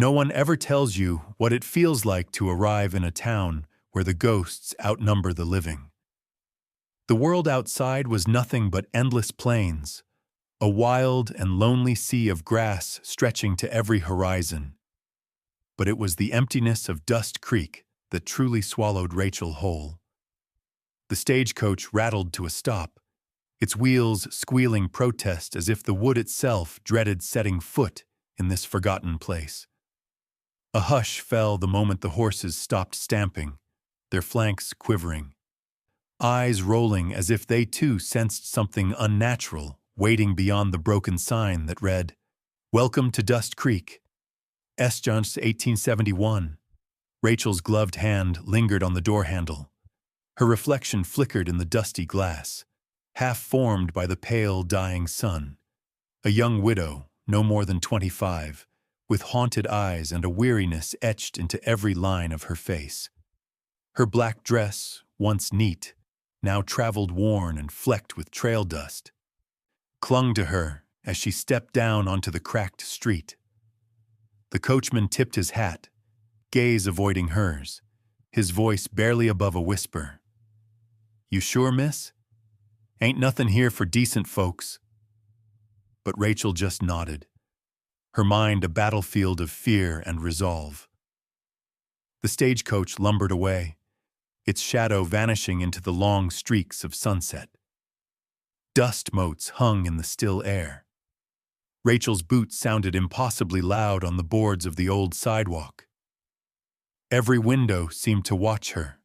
No one ever tells you what it feels like to arrive in a town where the ghosts outnumber the living. The world outside was nothing but endless plains, a wild and lonely sea of grass stretching to every horizon. But it was the emptiness of Dust Creek that truly swallowed Rachel whole. The stagecoach rattled to a stop, its wheels squealing protest as if the wood itself dreaded setting foot in this forgotten place. A hush fell the moment the horses stopped stamping, their flanks quivering, eyes rolling as if they too sensed something unnatural waiting beyond the broken sign that read, "Welcome to Dust Creek, Esjans 1871. Rachel's gloved hand lingered on the door handle. Her reflection flickered in the dusty glass, half-formed by the pale, dying sun. A young widow, no more than 25, with haunted eyes and a weariness etched into every line of her face. Her black dress, once neat, now traveled worn and flecked with trail dust, clung to her as she stepped down onto the cracked street. The coachman tipped his hat, gaze avoiding hers, his voice barely above a whisper. "You sure, miss? Ain't nothing here for decent folks." But Rachel just nodded, her mind a battlefield of fear and resolve. The stagecoach lumbered away, its shadow vanishing into the long streaks of sunset. Dust motes hung in the still air. Rachel's boots sounded impossibly loud on the boards of the old sidewalk. Every window seemed to watch her,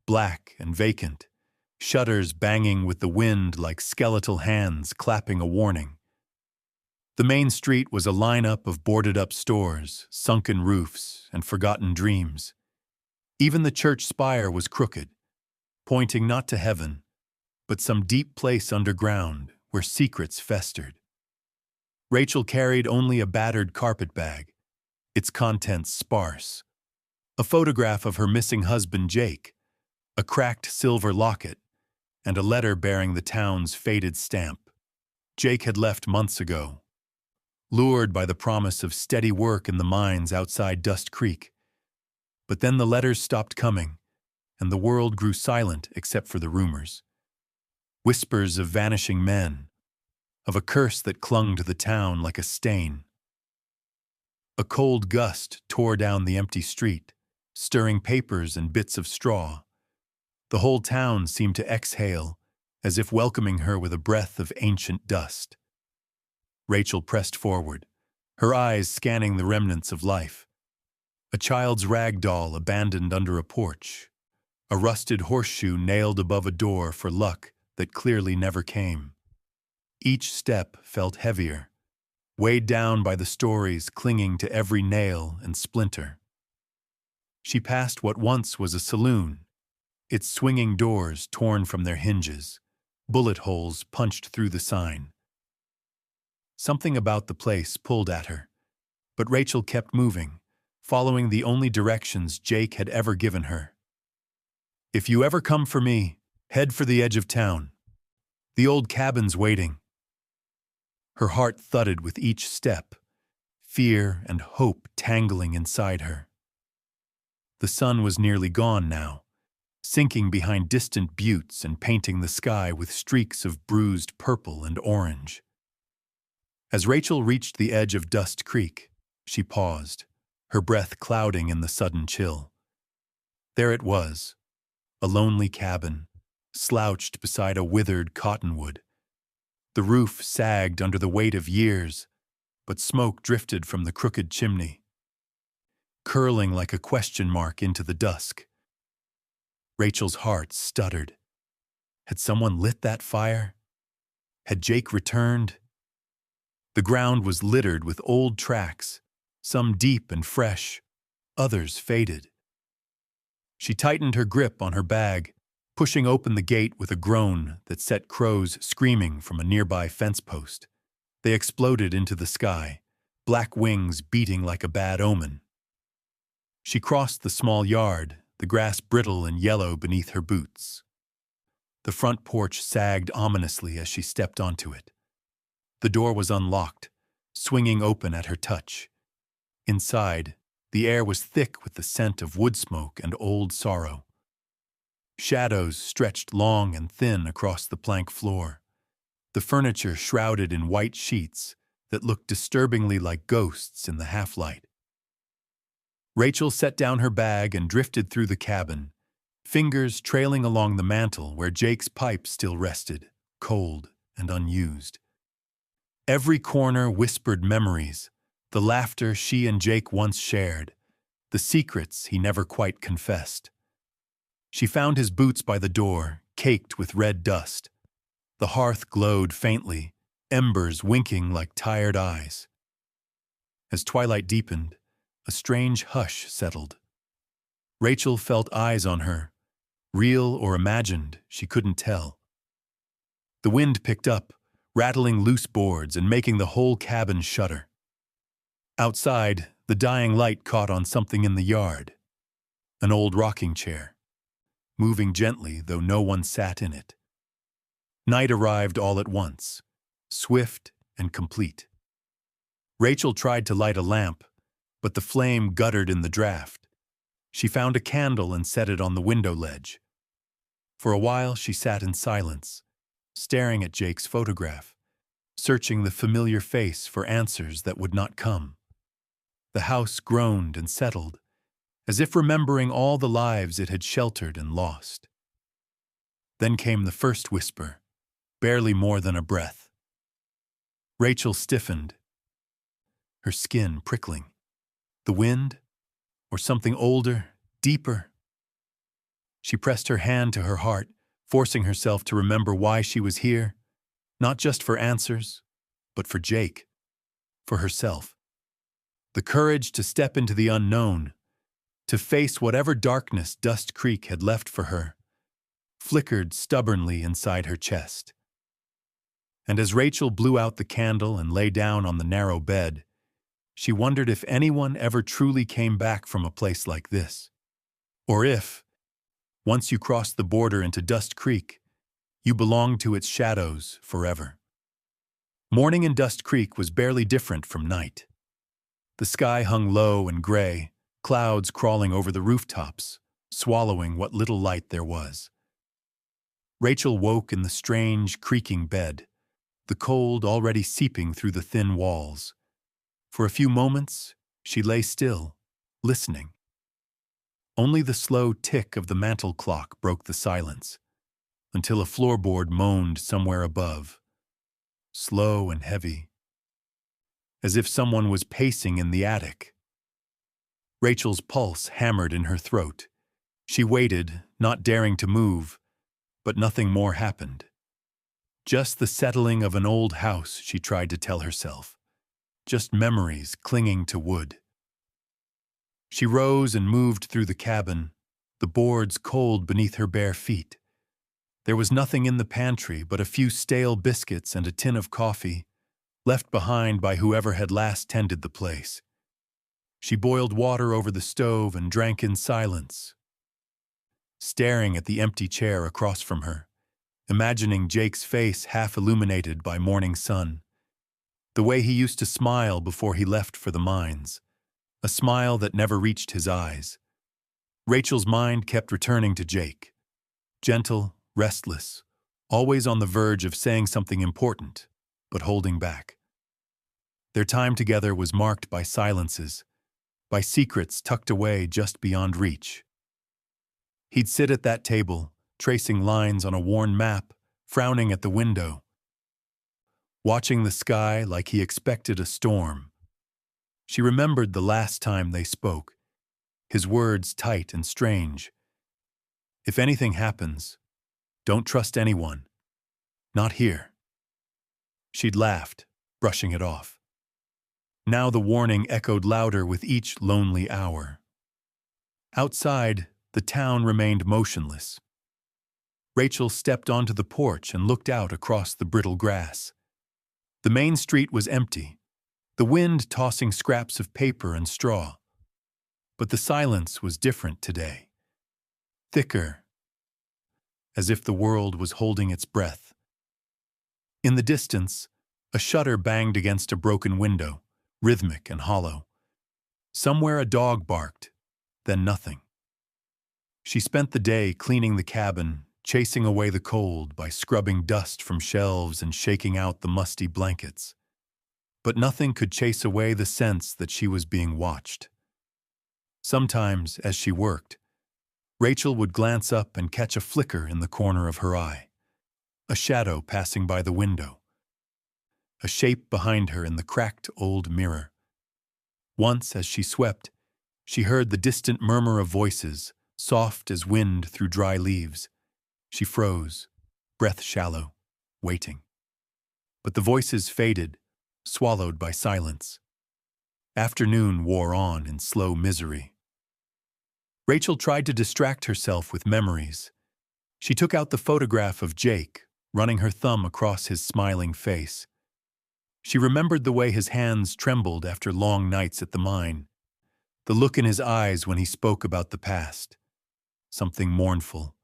black and vacant, shutters banging with the wind like skeletal hands clapping a warning. The main street was a lineup of boarded-up stores, sunken roofs, and forgotten dreams. Even the church spire was crooked, pointing not to heaven, but some deep place underground where secrets festered. Rachel carried only a battered carpet bag, its contents sparse. A photograph of her missing husband, Jake, a cracked silver locket, and a letter bearing the town's faded stamp. Jake had left months ago, lured by the promise of steady work in the mines outside Dust Creek. But then the letters stopped coming, and the world grew silent except for the rumors. Whispers of vanishing men, of a curse that clung to the town like a stain. A cold gust tore down the empty street, stirring papers and bits of straw. The whole town seemed to exhale, as if welcoming her with a breath of ancient dust. Rachel pressed forward, her eyes scanning the remnants of life. A child's rag doll abandoned under a porch, a rusted horseshoe nailed above a door for luck that clearly never came. Each step felt heavier, weighed down by the stories clinging to every nail and splinter. She passed what once was a saloon, its swinging doors torn from their hinges, bullet holes punched through the sign. Something about the place pulled at her, but Rachel kept moving, following the only directions Jake had ever given her. "If you ever come for me, head for the edge of town. The old cabin's waiting." Her heart thudded with each step, fear and hope tangling inside her. The sun was nearly gone now, sinking behind distant buttes and painting the sky with streaks of bruised purple and orange. As Rachel reached the edge of Dust Creek, she paused, her breath clouding in the sudden chill. There it was, a lonely cabin, slouched beside a withered cottonwood. The roof sagged under the weight of years, but smoke drifted from the crooked chimney, curling like a question mark into the dusk. Rachel's heart stuttered. Had someone lit that fire? Had Jake returned? The ground was littered with old tracks, some deep and fresh, others faded. She tightened her grip on her bag, pushing open the gate with a groan that set crows screaming from a nearby fence post. They exploded into the sky, black wings beating like a bad omen. She crossed the small yard, the grass brittle and yellow beneath her boots. The front porch sagged ominously as she stepped onto it. The door was unlocked, swinging open at her touch. Inside, the air was thick with the scent of wood smoke and old sorrow. Shadows stretched long and thin across the plank floor, the furniture shrouded in white sheets that looked disturbingly like ghosts in the half-light. Rachel set down her bag and drifted through the cabin, fingers trailing along the mantel where Jake's pipe still rested, cold and unused. Every corner whispered memories, the laughter she and Jake once shared, the secrets he never quite confessed. She found his boots by the door, caked with red dust. The hearth glowed faintly, embers winking like tired eyes. As twilight deepened, a strange hush settled. Rachel felt eyes on her, real or imagined, she couldn't tell. The wind picked up, rattling loose boards and making the whole cabin shudder. Outside, the dying light caught on something in the yard, an old rocking chair, moving gently though no one sat in it. Night arrived all at once, swift and complete. Rachel tried to light a lamp, but the flame guttered in the draft. She found a candle and set it on the window ledge. For a while she sat in silence, staring at Jake's photograph, searching the familiar face for answers that would not come. The house groaned and settled, as if remembering all the lives it had sheltered and lost. Then came the first whisper, barely more than a breath. Rachel stiffened, her skin prickling. The wind, or something older, deeper? She pressed her hand to her heart, forcing herself to remember why she was here, not just for answers, but for Jake, for herself. The courage to step into the unknown, to face whatever darkness Dust Creek had left for her, flickered stubbornly inside her chest. And as Rachel blew out the candle and lay down on the narrow bed, she wondered if anyone ever truly came back from a place like this. Or if, once you crossed the border into Dust Creek, you belonged to its shadows forever. Morning in Dust Creek was barely different from night. The sky hung low and gray, clouds crawling over the rooftops, swallowing what little light there was. Rachel woke in the strange, creaking bed, the cold already seeping through the thin walls. For a few moments, she lay still, listening. Only the slow tick of the mantel clock broke the silence, until a floorboard moaned somewhere above, slow and heavy, as if someone was pacing in the attic. Rachel's pulse hammered in her throat. She waited, not daring to move, but nothing more happened. Just the settling of an old house, she tried to tell herself. Just memories clinging to wood. She rose and moved through the cabin, the boards cold beneath her bare feet. There was nothing in the pantry but a few stale biscuits and a tin of coffee, left behind by whoever had last tended the place. She boiled water over the stove and drank in silence, staring at the empty chair across from her, imagining Jake's face half illuminated by morning sun. The way he used to smile before he left for the mines, a smile that never reached his eyes. Rachel's mind kept returning to Jake, gentle, restless, always on the verge of saying something important, but holding back. Their time together was marked by silences, by secrets tucked away just beyond reach. He'd sit at that table, tracing lines on a worn map, frowning at the window, watching the sky like he expected a storm. She remembered the last time they spoke, his words tight and strange. If anything happens, don't trust anyone. Not here. She'd laughed, brushing it off. Now the warning echoed louder with each lonely hour. Outside, the town remained motionless. Rachel stepped onto the porch and looked out across the brittle grass. The main street was empty, the wind tossing scraps of paper and straw. But the silence was different today. Thicker, as if the world was holding its breath. In the distance, a shutter banged against a broken window, rhythmic and hollow. Somewhere a dog barked, then nothing. She spent the day cleaning the cabin, chasing away the cold by scrubbing dust from shelves and shaking out the musty blankets. But nothing could chase away the sense that she was being watched. Sometimes, as she worked, Rachel would glance up and catch a flicker in the corner of her eye, a shadow passing by the window, a shape behind her in the cracked old mirror. Once, as she swept, she heard the distant murmur of voices, soft as wind through dry leaves. She froze, breath shallow, waiting. But the voices faded, swallowed by silence. Afternoon wore on in slow misery. Rachel tried to distract herself with memories. She took out the photograph of Jake, running her thumb across his smiling face. She remembered the way his hands trembled after long nights at the mine, the look in his eyes when he spoke about the past. Something mournful,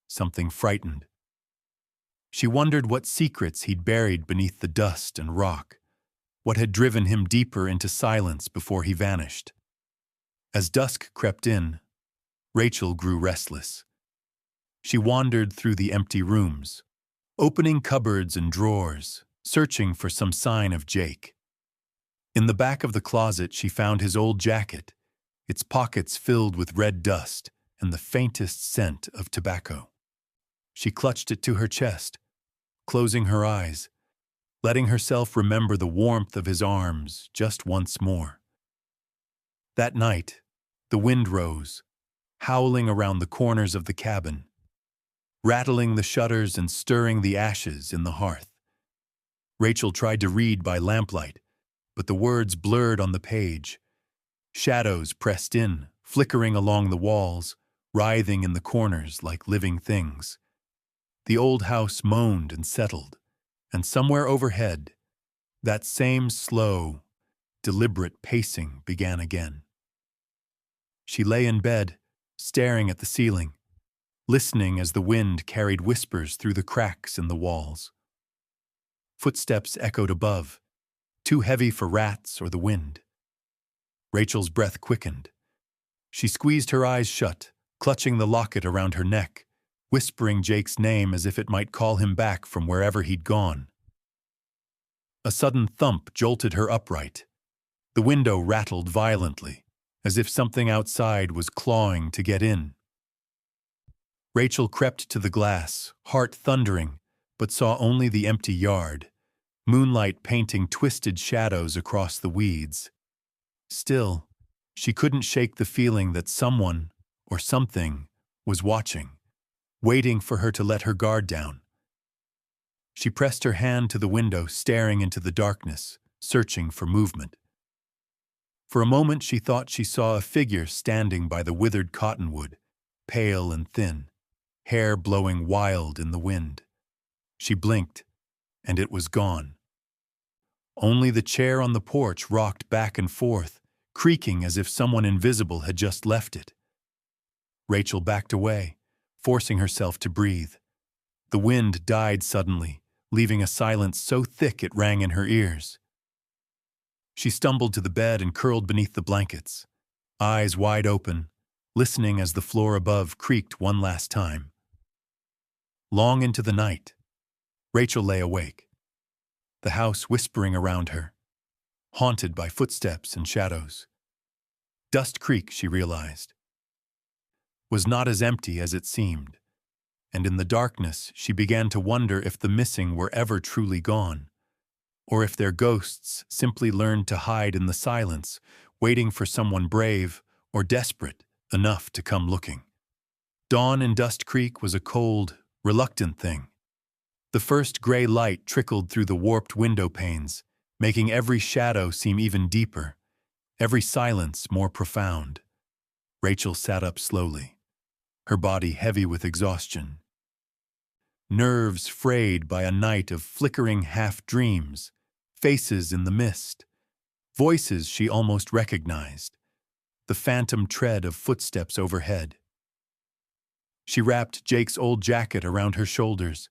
something frightened. She wondered what secrets he'd buried beneath the dust and rock, what had driven him deeper into silence before he vanished. As dusk crept in, Rachel grew restless. She wandered through the empty rooms, opening cupboards and drawers, searching for some sign of Jake. In the back of the closet, she found his old jacket, its pockets filled with red dust and the faintest scent of tobacco. She clutched it to her chest, closing her eyes, letting herself remember the warmth of his arms just once more. That night, the wind rose, howling around the corners of the cabin, rattling the shutters and stirring the ashes in the hearth. Rachel tried to read by lamplight, but the words blurred on the page. Shadows pressed in, flickering along the walls, writhing in the corners like living things. The old house moaned and settled, and somewhere overhead, that same slow, deliberate pacing began again. She lay in bed, staring at the ceiling, listening as the wind carried whispers through the cracks in the walls. Footsteps echoed above, too heavy for rats or the wind. Rachel's breath quickened. She squeezed her eyes shut, clutching the locket around her neck, whispering Jake's name as if it might call him back from wherever he'd gone. A sudden thump jolted her upright. The window rattled violently, as if something outside was clawing to get in. Rachel crept to the glass, heart thundering, but saw only the empty yard, moonlight painting twisted shadows across the weeds. Still, she couldn't shake the feeling that someone, or something, was watching, waiting for her to let her guard down. She pressed her hand to the window, staring into the darkness, searching for movement. For a moment she thought she saw a figure standing by the withered cottonwood, pale and thin, hair blowing wild in the wind. She blinked, and it was gone. Only the chair on the porch rocked back and forth, creaking as if someone invisible had just left it. Rachel backed away, forcing herself to breathe. The wind died suddenly, leaving a silence so thick it rang in her ears. She stumbled to the bed and curled beneath the blankets, eyes wide open, listening as the floor above creaked one last time. Long into the night, Rachel lay awake, the house whispering around her, haunted by footsteps and shadows. Dust Creek, she realized, was not as empty as it seemed, and in the darkness she began to wonder if the missing were ever truly gone, or if their ghosts simply learned to hide in the silence, waiting for someone brave or desperate enough to come looking. Dawn in Dust Creek was a cold, reluctant thing. The first gray light trickled through the warped window panes, making every shadow seem even deeper, every silence more profound. Rachel sat up slowly, her body heavy with exhaustion. Nerves frayed by a night of flickering half-dreams, faces in the mist, voices she almost recognized, the phantom tread of footsteps overhead. She wrapped Jake's old jacket around her shoulders,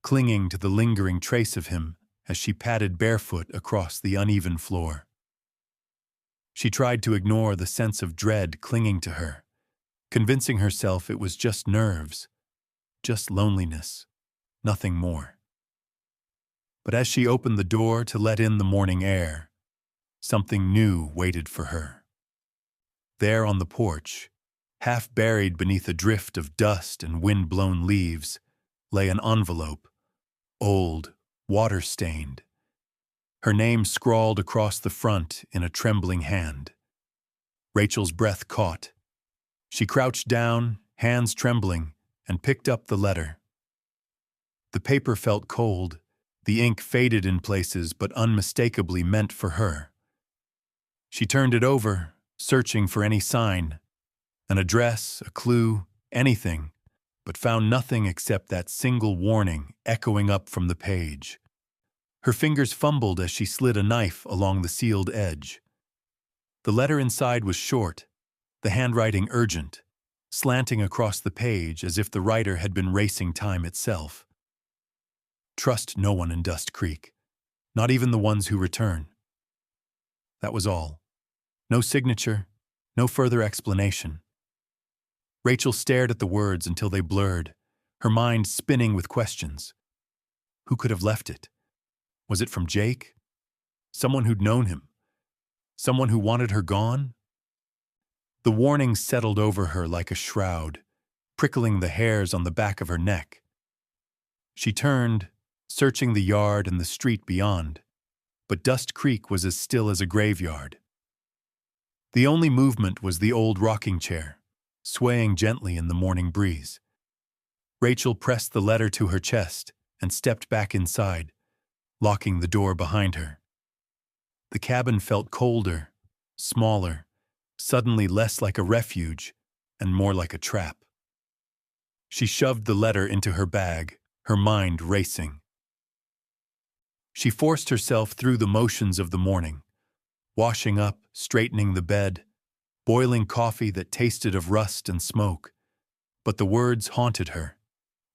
clinging to the lingering trace of him as she padded barefoot across the uneven floor. She tried to ignore the sense of dread clinging to her, convincing herself it was just nerves, just loneliness, nothing more. But as she opened the door to let in the morning air, something new waited for her. There on the porch, half buried beneath a drift of dust and wind-blown leaves, lay an envelope, old, water-stained. Her name scrawled across the front in a trembling hand. Rachel's breath caught. She crouched down, hands trembling, and picked up the letter. The paper felt cold, the ink faded in places but unmistakably meant for her. She turned it over, searching for any sign, an address, a clue, anything, but found nothing except that single warning echoing up from the page. Her fingers fumbled as she slid a knife along the sealed edge. The letter inside was short, the handwriting urgent, slanting across the page as if the writer had been racing time itself. Trust no one in Dust Creek, not even the ones who return. That was all. No signature, no further explanation. Rachel stared at the words until they blurred, her mind spinning with questions. Who could have left it? Was it from Jake? Someone who'd known him? Someone who wanted her gone? The warning settled over her like a shroud, prickling the hairs on the back of her neck. She turned, searching the yard and the street beyond, but Dust Creek was as still as a graveyard. The only movement was the old rocking chair, swaying gently in the morning breeze. Rachel pressed the letter to her chest and stepped back inside, locking the door behind her. The cabin felt colder, smaller, suddenly less like a refuge and more like a trap. She shoved the letter into her bag, her mind racing. She forced herself through the motions of the morning, washing up, straightening the bed, boiling coffee that tasted of rust and smoke. But the words haunted her,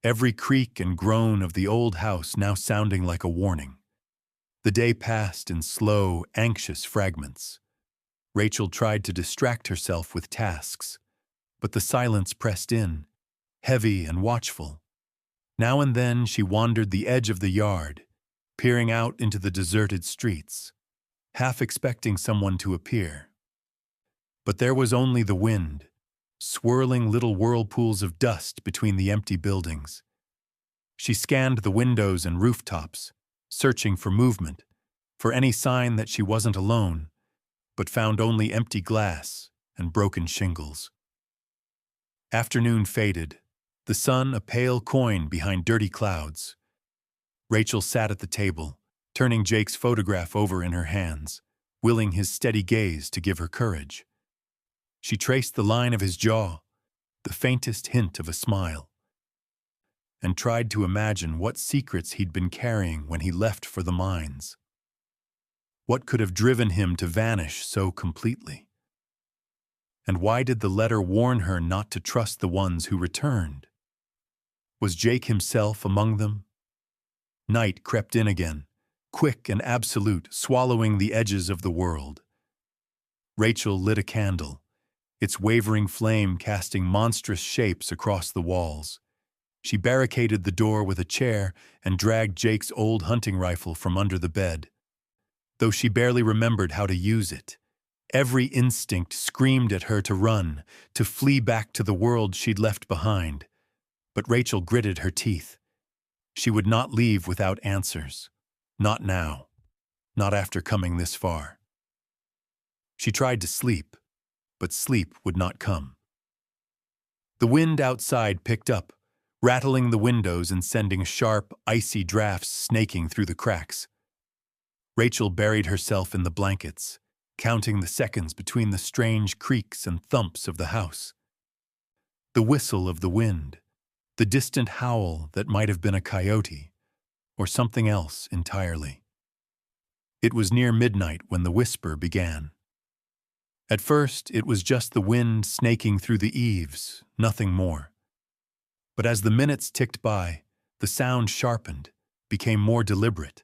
every creak and groan of the old house now sounding like a warning. The day passed in slow, anxious fragments. Rachel tried to distract herself with tasks, but the silence pressed in, heavy and watchful. Now and then she wandered the edge of the yard, peering out into the deserted streets, half expecting someone to appear. But there was only the wind, swirling little whirlpools of dust between the empty buildings. She scanned the windows and rooftops, searching for movement, for any sign that she wasn't alone, but found only empty glass and broken shingles. Afternoon faded, the sun a pale coin behind dirty clouds. Rachel sat at the table, turning Jake's photograph over in her hands, willing his steady gaze to give her courage. She traced the line of his jaw, the faintest hint of a smile, and tried to imagine what secrets he'd been carrying when he left for the mines. What could have driven him to vanish so completely? And why did the letter warn her not to trust the ones who returned? Was Jake himself among them? Night crept in again, quick and absolute, swallowing the edges of the world. Rachel lit a candle, its wavering flame casting monstrous shapes across the walls. She barricaded the door with a chair and dragged Jake's old hunting rifle from under the bed. Though she barely remembered how to use it, every instinct screamed at her to run, to flee back to the world she'd left behind. But Rachel gritted her teeth. She would not leave without answers. Not now. Not after coming this far. She tried to sleep, but sleep would not come. The wind outside picked up, rattling the windows and sending sharp, icy drafts snaking through the cracks. Rachel buried herself in the blankets, counting the seconds between the strange creaks and thumps of the house. The whistle of the wind, the distant howl that might have been a coyote, or something else entirely. It was near midnight when the whisper began. At first, it was just the wind snaking through the eaves, nothing more. But as the minutes ticked by, the sound sharpened, became more deliberate.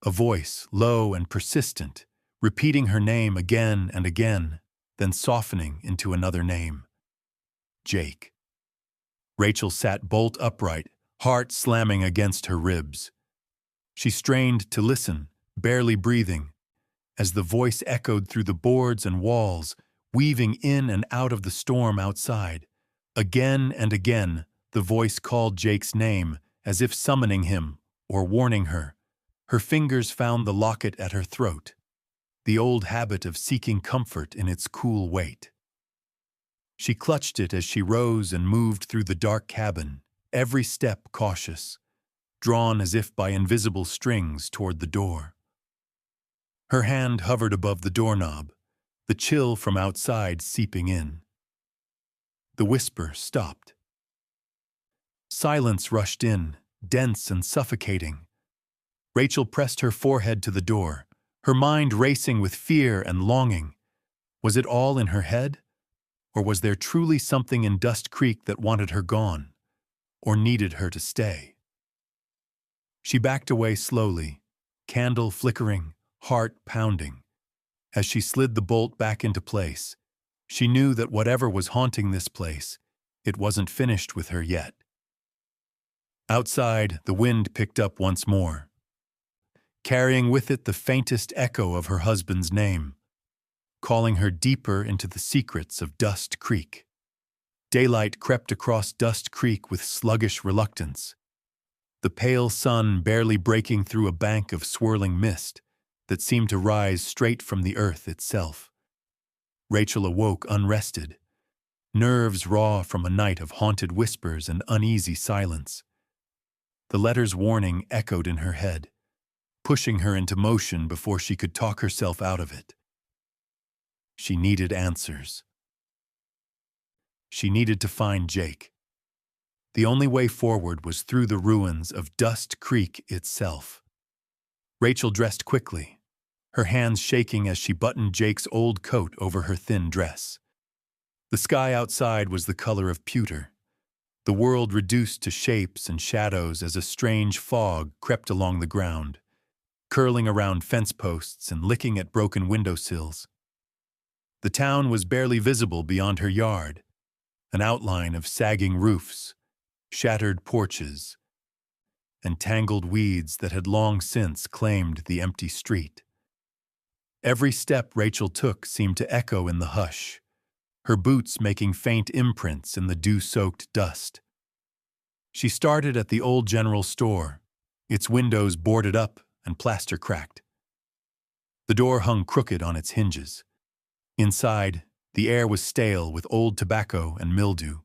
A voice, low and persistent, repeating her name again and again, then softening into another name. Jake. Rachel sat bolt upright, heart slamming against her ribs. She strained to listen, barely breathing, as the voice echoed through the boards and walls, weaving in and out of the storm outside. Again and again, the voice called Jake's name, as if summoning him or warning her. Her fingers found the locket at her throat, the old habit of seeking comfort in its cool weight. She clutched it as she rose and moved through the dark cabin, every step cautious, drawn as if by invisible strings toward the door. Her hand hovered above the doorknob, the chill from outside seeping in. The whisper stopped. Silence rushed in, dense and suffocating. Rachel pressed her forehead to the door, her mind racing with fear and longing. Was it all in her head? Or was there truly something in Dust Creek that wanted her gone, or needed her to stay? She backed away slowly, candle flickering, heart pounding. As she slid the bolt back into place, she knew that whatever was haunting this place, it wasn't finished with her yet. Outside, the wind picked up once more, carrying with it the faintest echo of her husband's name, calling her deeper into the secrets of Dust Creek. Daylight crept across Dust Creek with sluggish reluctance, the pale sun barely breaking through a bank of swirling mist that seemed to rise straight from the earth itself. Rachel awoke unrested, nerves raw from a night of haunted whispers and uneasy silence. The letter's warning echoed in her head, pushing her into motion before she could talk herself out of it. She needed answers. She needed to find Jake. The only way forward was through the ruins of Dust Creek itself. Rachel dressed quickly, her hands shaking as she buttoned Jake's old coat over her thin dress. The sky outside was the color of pewter, the world reduced to shapes and shadows as a strange fog crept along the ground, curling around fence posts and licking at broken windowsills. The town was barely visible beyond her yard, an outline of sagging roofs, shattered porches, and tangled weeds that had long since claimed the empty street. Every step Rachel took seemed to echo in the hush, her boots making faint imprints in the dew-soaked dust. She started at the old general store, its windows boarded up and plaster cracked. The door hung crooked on its hinges. Inside, the air was stale with old tobacco and mildew.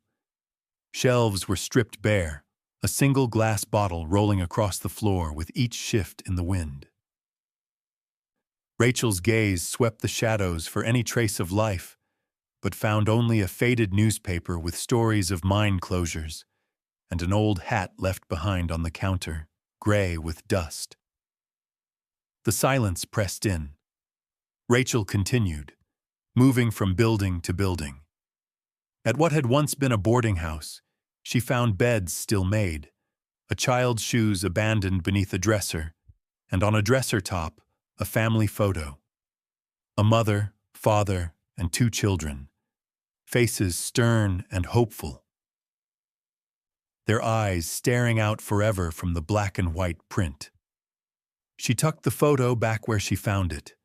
Shelves were stripped bare, a single glass bottle rolling across the floor with each shift in the wind. Rachel's gaze swept the shadows for any trace of life, but found only a faded newspaper with stories of mine closures and an old hat left behind on the counter, gray with dust. The silence pressed in. Rachel continued, moving from building to building. At what had once been a boarding house, she found beds still made, a child's shoes abandoned beneath a dresser, and on a dresser top, a family photo. A mother, father, and 2 children, faces stern and hopeful, their eyes staring out forever from the black and white print. She tucked the photo back where she found it,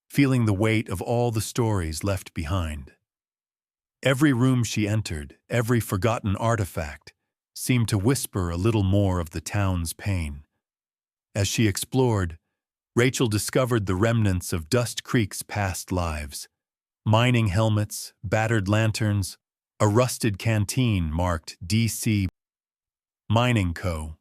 feeling the weight of all the stories left behind. Every room she entered, every forgotten artifact, seemed to whisper a little more of the town's pain. As she explored, Rachel discovered the remnants of Dust Creek's past lives. Mining helmets, battered lanterns, a rusted canteen marked D.C. Mining Co.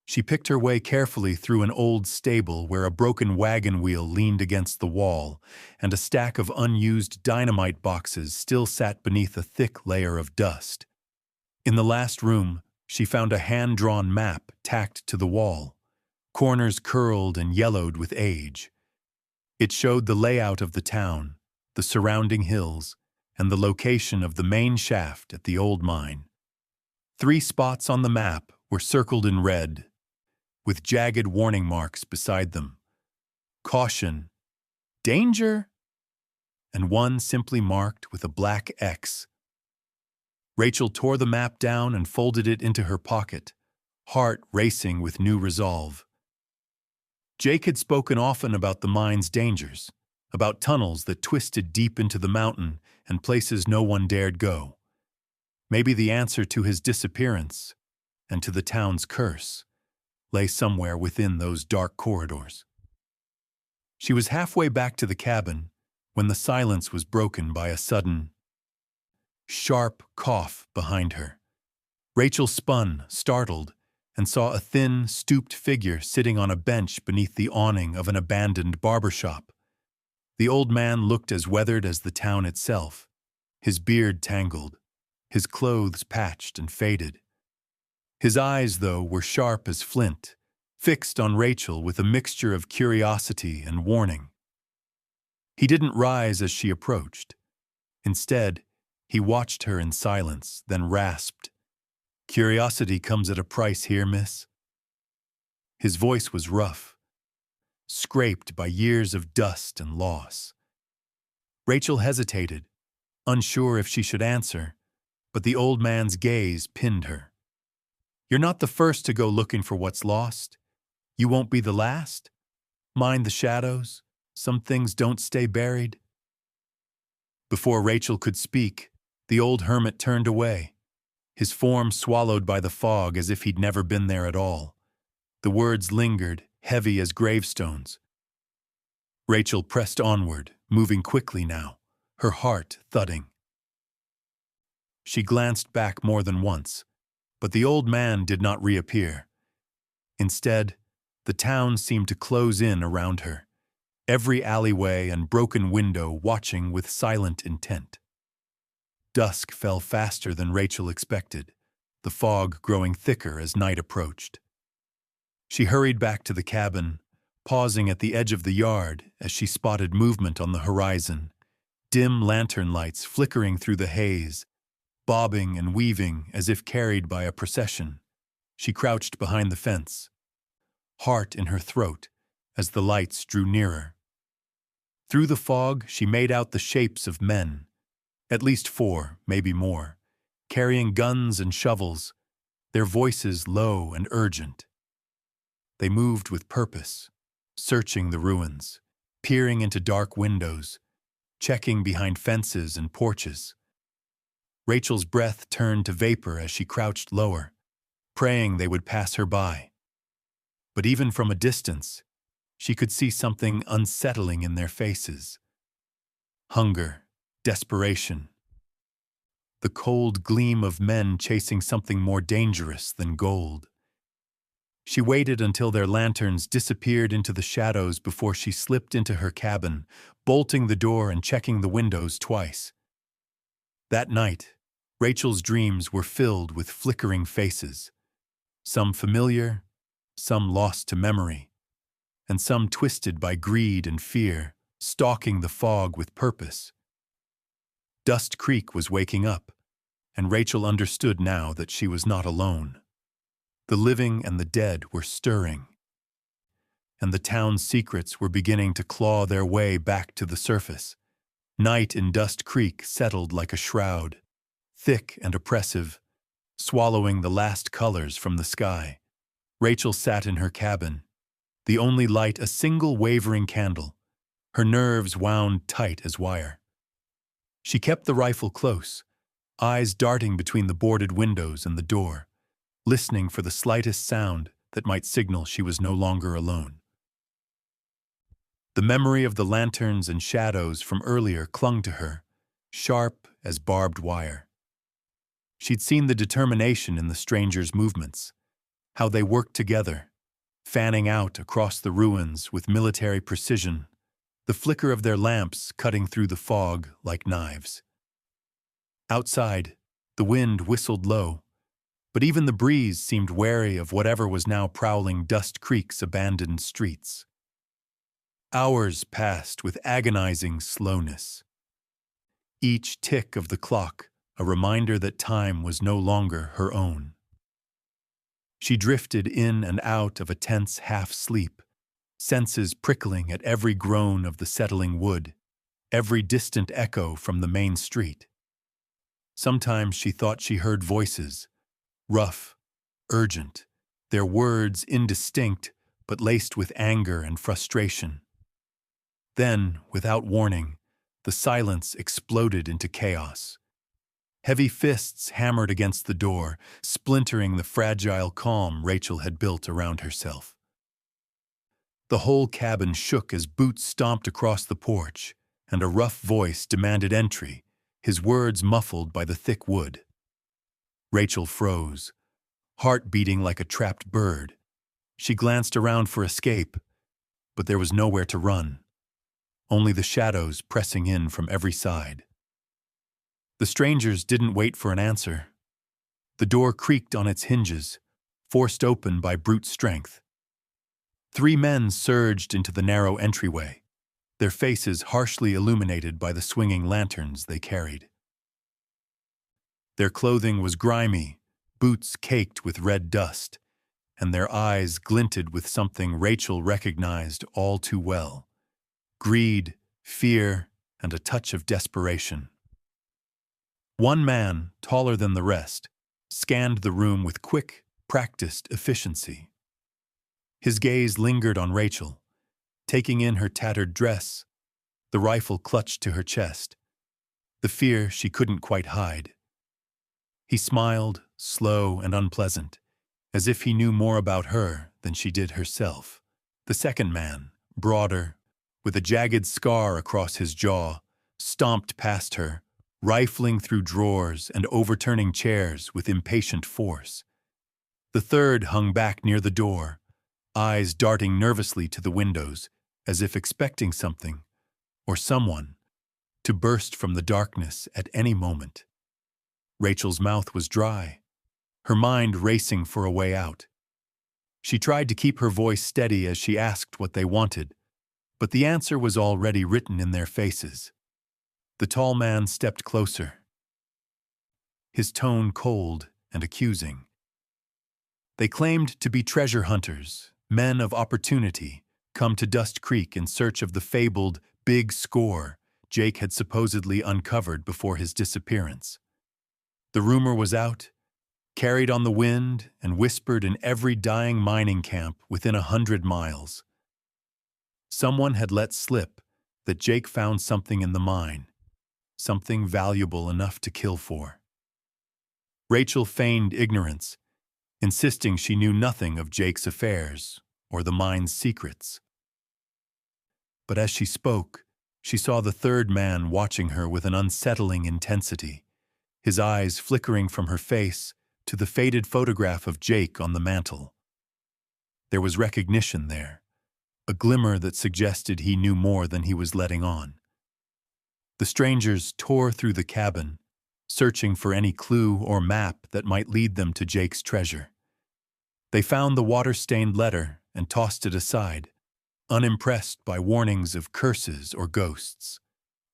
She picked her way carefully through an old stable where a broken wagon wheel leaned against the wall, and a stack of unused dynamite boxes still sat beneath a thick layer of dust. In the last room, she found a hand-drawn map tacked to the wall, corners curled and yellowed with age. It showed the layout of the town, the surrounding hills, and the location of the main shaft at the old mine. 3 spots on the map were circled in red, with jagged warning marks beside them. Caution, danger, and one simply marked with a black X. Rachel tore the map down and folded it into her pocket, heart racing with new resolve. Jake had spoken often about the mine's dangers, about tunnels that twisted deep into the mountain and places no one dared go. Maybe the answer to his disappearance, and to the town's curse, lay somewhere within those dark corridors. She was halfway back to the cabin when the silence was broken by a sudden, sharp cough behind her. Rachel spun, startled, and saw a thin, stooped figure sitting on a bench beneath the awning of an abandoned barber shop. The old man looked as weathered as the town itself, his beard tangled, his clothes patched and faded. His eyes, though, were sharp as flint, fixed on Rachel with a mixture of curiosity and warning. He didn't rise as she approached. Instead, he watched her in silence, then rasped, "Curiosity comes at a price here, miss." His voice was rough, scraped by years of dust and loss. Rachel hesitated, unsure if she should answer, but the old man's gaze pinned her. "You're not the first to go looking for what's lost. You won't be the last. Mind the shadows. Some things don't stay buried." Before Rachel could speak, the old hermit turned away, his form swallowed by the fog as if he'd never been there at all. The words lingered, heavy as gravestones. Rachel pressed onward, moving quickly now, her heart thudding. She glanced back more than once, but the old man did not reappear. Instead, the town seemed to close in around her, every alleyway and broken window watching with silent intent. Dusk fell faster than Rachel expected, the fog growing thicker as night approached. She hurried back to the cabin, pausing at the edge of the yard as she spotted movement on the horizon, dim lantern lights flickering through the haze, bobbing and weaving as if carried by a procession. She crouched behind the fence, heart in her throat as the lights drew nearer. Through the fog, she made out the shapes of men, at least 4, maybe more, carrying guns and shovels, their voices low and urgent. They moved with purpose, searching the ruins, peering into dark windows, checking behind fences and porches. Rachel's breath turned to vapor as she crouched lower, praying they would pass her by. But even from a distance, she could see something unsettling in their faces. Hunger, desperation. The cold gleam of men chasing something more dangerous than gold. She waited until their lanterns disappeared into the shadows before she slipped into her cabin, bolting the door and checking the windows twice. That night, Rachel's dreams were filled with flickering faces, some familiar, some lost to memory, and some twisted by greed and fear, stalking the fog with purpose. Dust Creek was waking up, and Rachel understood now that she was not alone. The living and the dead were stirring, and the town's secrets were beginning to claw their way back to the surface. Night in Dust Creek settled like a shroud, thick and oppressive, swallowing the last colors from the sky. Rachel sat in her cabin, the only light a single wavering candle, her nerves wound tight as wire. She kept the rifle close, eyes darting between the boarded windows and the door, listening for the slightest sound that might signal she was no longer alone. The memory of the lanterns and shadows from earlier clung to her, sharp as barbed wire. She'd seen the determination in the strangers' movements, how they worked together, fanning out across the ruins with military precision, the flicker of their lamps cutting through the fog like knives. Outside, the wind whistled low, but even the breeze seemed wary of whatever was now prowling Dust Creek's abandoned streets. Hours passed with agonizing slowness. Each tick of the clock a reminder that time was no longer her own. She drifted in and out of a tense half-sleep, senses prickling at every groan of the settling wood, every distant echo from the main street. Sometimes she thought she heard voices, rough, urgent, their words indistinct but laced with anger and frustration. Then, without warning, the silence exploded into chaos. Heavy fists hammered against the door, splintering the fragile calm Rachel had built around herself. The whole cabin shook as boots stomped across the porch, and a rough voice demanded entry, his words muffled by the thick wood. Rachel froze, heart beating like a trapped bird. She glanced around for escape, but there was nowhere to run, only the shadows pressing in from every side. The strangers didn't wait for an answer. The door creaked on its hinges, forced open by brute strength. 3 men surged into the narrow entryway, their faces harshly illuminated by the swinging lanterns they carried. Their clothing was grimy, boots caked with red dust, and their eyes glinted with something Rachel recognized all too well: greed, fear, and a touch of desperation. One man, taller than the rest, scanned the room with quick, practiced efficiency. His gaze lingered on Rachel, taking in her tattered dress, the rifle clutched to her chest, the fear she couldn't quite hide. He smiled, slow and unpleasant, as if he knew more about her than she did herself. The second man, broader, with a jagged scar across his jaw, stomped past her, rifling through drawers and overturning chairs with impatient force. The third hung back near the door, eyes darting nervously to the windows, as if expecting something, or someone, to burst from the darkness at any moment. Rachel's mouth was dry, her mind racing for a way out. She tried to keep her voice steady as she asked what they wanted, but the answer was already written in their faces. The tall man stepped closer, his tone cold and accusing. They claimed to be treasure hunters, men of opportunity, come to Dust Creek in search of the fabled big score Jake had supposedly uncovered before his disappearance. The rumor was out, carried on the wind, and whispered in every dying mining camp within 100 miles. Someone had let slip that Jake found something in the mine, something valuable enough to kill for. Rachel feigned ignorance, insisting she knew nothing of Jake's affairs or the mine's secrets. But as she spoke, she saw the third man watching her with an unsettling intensity, his eyes flickering from her face to the faded photograph of Jake on the mantel. There was recognition there, a glimmer that suggested he knew more than he was letting on. The strangers tore through the cabin, searching for any clue or map that might lead them to Jake's treasure. They found the water-stained letter and tossed it aside, unimpressed by warnings of curses or ghosts.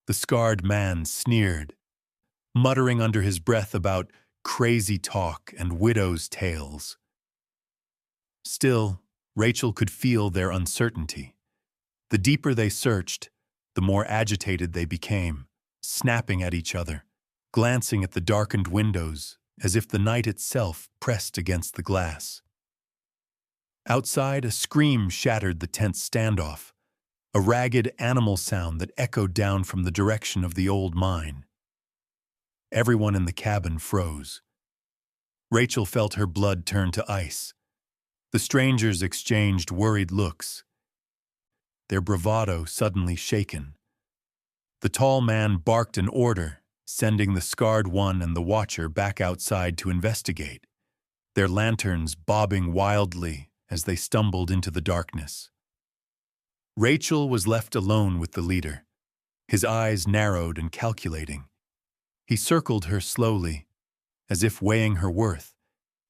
The scarred man sneered, muttering under his breath about crazy talk and widows' tales. Still, Rachel could feel their uncertainty. The deeper they searched, the more agitated they became, snapping at each other, glancing at the darkened windows as if the night itself pressed against the glass. Outside, a scream shattered the tense standoff, a ragged animal sound that echoed down from the direction of the old mine. Everyone in the cabin froze. Rachel felt her blood turn to ice. The strangers exchanged worried looks, their bravado suddenly shaken. The tall man barked an order, sending the scarred one and the watcher back outside to investigate, their lanterns bobbing wildly as they stumbled into the darkness. Rachel was left alone with the leader, his eyes narrowed and calculating. He circled her slowly, as if weighing her worth,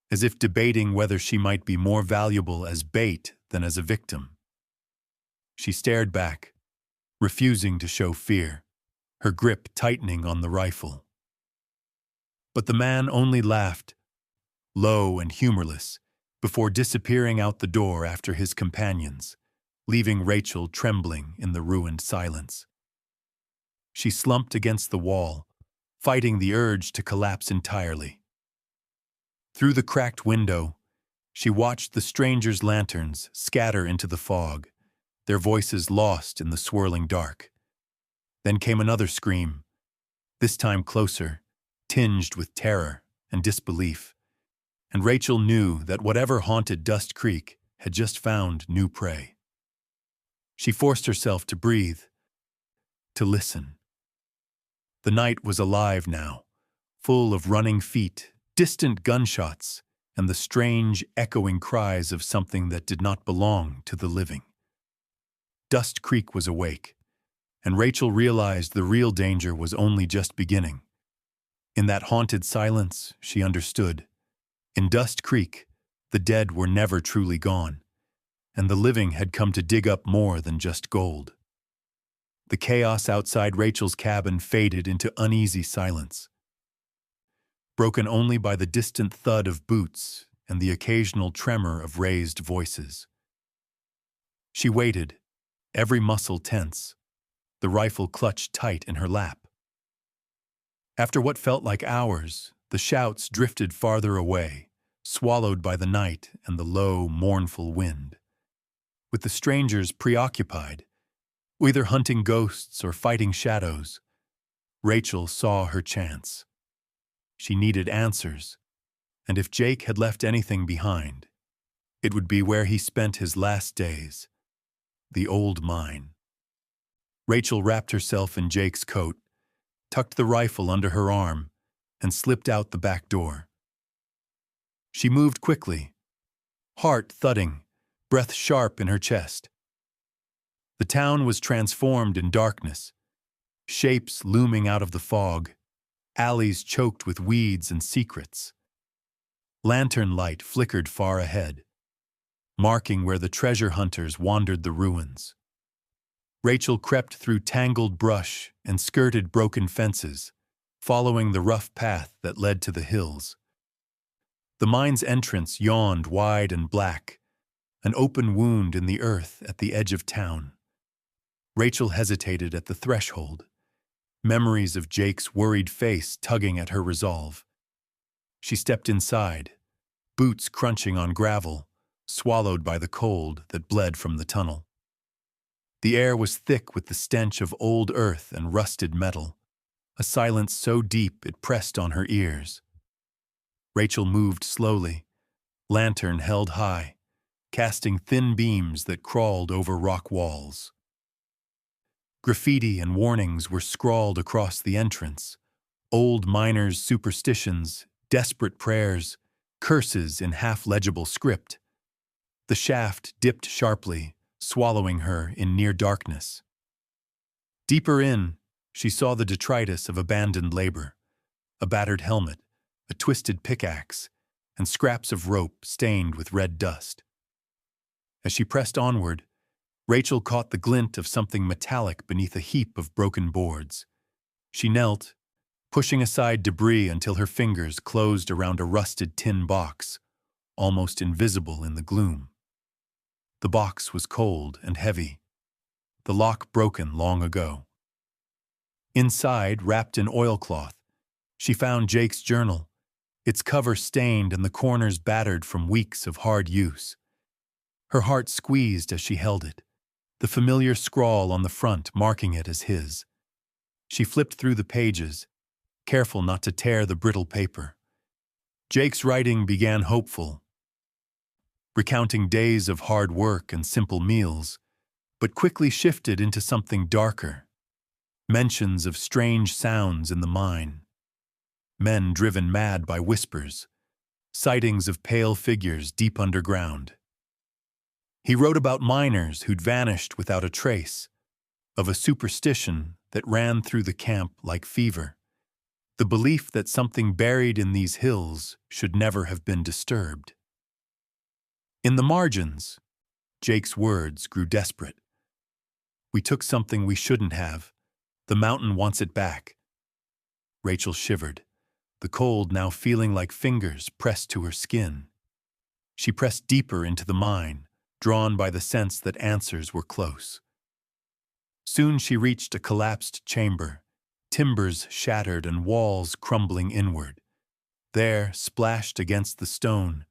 as if debating whether she might be more valuable as bait than as a victim. She stared back, refusing to show fear, her grip tightening on the rifle. But the man only laughed, low and humorless, before disappearing out the door after his companions, leaving Rachel trembling in the ruined silence. She slumped against the wall, fighting the urge to collapse entirely. Through the cracked window, she watched the strangers' lanterns scatter into the fog, their voices lost in the swirling dark. Then came another scream, this time closer, tinged with terror and disbelief, and Rachel knew that whatever haunted Dust Creek had just found new prey. She forced herself to breathe, to listen. The night was alive now, full of running feet, distant gunshots, and the strange, echoing cries of something that did not belong to the living. Dust Creek was awake, and Rachel realized the real danger was only just beginning. In that haunted silence, she understood. In Dust Creek, the dead were never truly gone, and the living had come to dig up more than just gold. The chaos outside Rachel's cabin faded into uneasy silence, broken only by the distant thud of boots and the occasional tremor of raised voices. She waited, every muscle tense, the rifle clutched tight in her lap. After what felt like hours, the shouts drifted farther away, swallowed by the night and the low, mournful wind. With the strangers preoccupied, either hunting ghosts or fighting shadows, Rachel saw her chance. She needed answers, and if Jake had left anything behind, it would be where he spent his last days, the old mine. Rachel wrapped herself in Jake's coat, tucked the rifle under her arm, and slipped out the back door. She moved quickly, heart thudding, breath sharp in her chest. The town was transformed in darkness, shapes looming out of the fog, alleys choked with weeds and secrets. Lantern light flickered far ahead, marking where the treasure hunters wandered the ruins. Rachel crept through tangled brush and skirted broken fences, following the rough path that led to the hills. The mine's entrance yawned wide and black, an open wound in the earth at the edge of town. Rachel hesitated at the threshold, memories of Jake's worried face tugging at her resolve. She stepped inside, boots crunching on gravel, swallowed by the cold that bled from the tunnel. The air was thick with the stench of old earth and rusted metal, a silence so deep it pressed on her ears. Rachel moved slowly, lantern held high, casting thin beams that crawled over rock walls. Graffiti and warnings were scrawled across the entrance, old miners' superstitions, desperate prayers, curses in half-legible script. The shaft dipped sharply, swallowing her in near darkness. Deeper in, she saw the detritus of abandoned labor, a battered helmet, a twisted pickaxe, and scraps of rope stained with red dust. As she pressed onward, Rachel caught the glint of something metallic beneath a heap of broken boards. She knelt, pushing aside debris until her fingers closed around a rusted tin box, almost invisible in the gloom. The box was cold and heavy, the lock broken long ago. Inside, wrapped in oilcloth, she found Jake's journal, its cover stained and the corners battered from weeks of hard use. Her heart squeezed as she held it, the familiar scrawl on the front marking it as his. She flipped through the pages, careful not to tear the brittle paper. Jake's writing began hopeful, recounting days of hard work and simple meals, but quickly shifted into something darker. Mentions of strange sounds in the mine, men driven mad by whispers, sightings of pale figures deep underground. He wrote about miners who'd vanished without a trace, of a superstition that ran through the camp like fever, the belief that something buried in these hills should never have been disturbed. In the margins, Jake's words grew desperate. We took something we shouldn't have. The mountain wants it back. Rachel shivered, the cold now feeling like fingers pressed to her skin. She pressed deeper into the mine, drawn by the sense that answers were close. Soon she reached a collapsed chamber, timbers shattered and walls crumbling inward. There, splashed against the stone,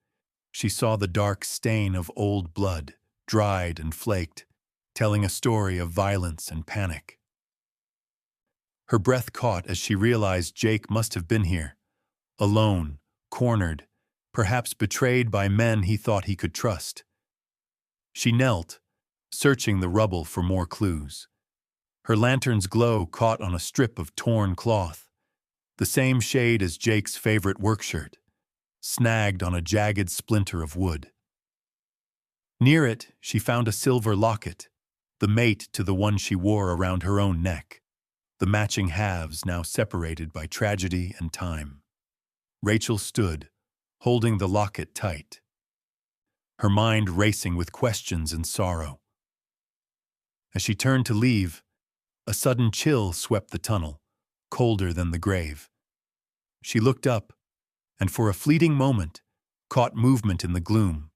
she saw the dark stain of old blood, dried and flaked, telling a story of violence and panic. Her breath caught as she realized Jake must have been here, alone, cornered, perhaps betrayed by men he thought he could trust. She knelt, searching the rubble for more clues. Her lantern's glow caught on a strip of torn cloth, the same shade as Jake's favorite workshirt, snagged on a jagged splinter of wood. Near it, she found a silver locket, the mate to the one she wore around her own neck, the matching halves now separated by tragedy and time. Rachel stood, holding the locket tight, her mind racing with questions and sorrow. As she turned to leave, a sudden chill swept the tunnel, colder than the grave. She looked up, and for a fleeting moment, caught movement in the gloom.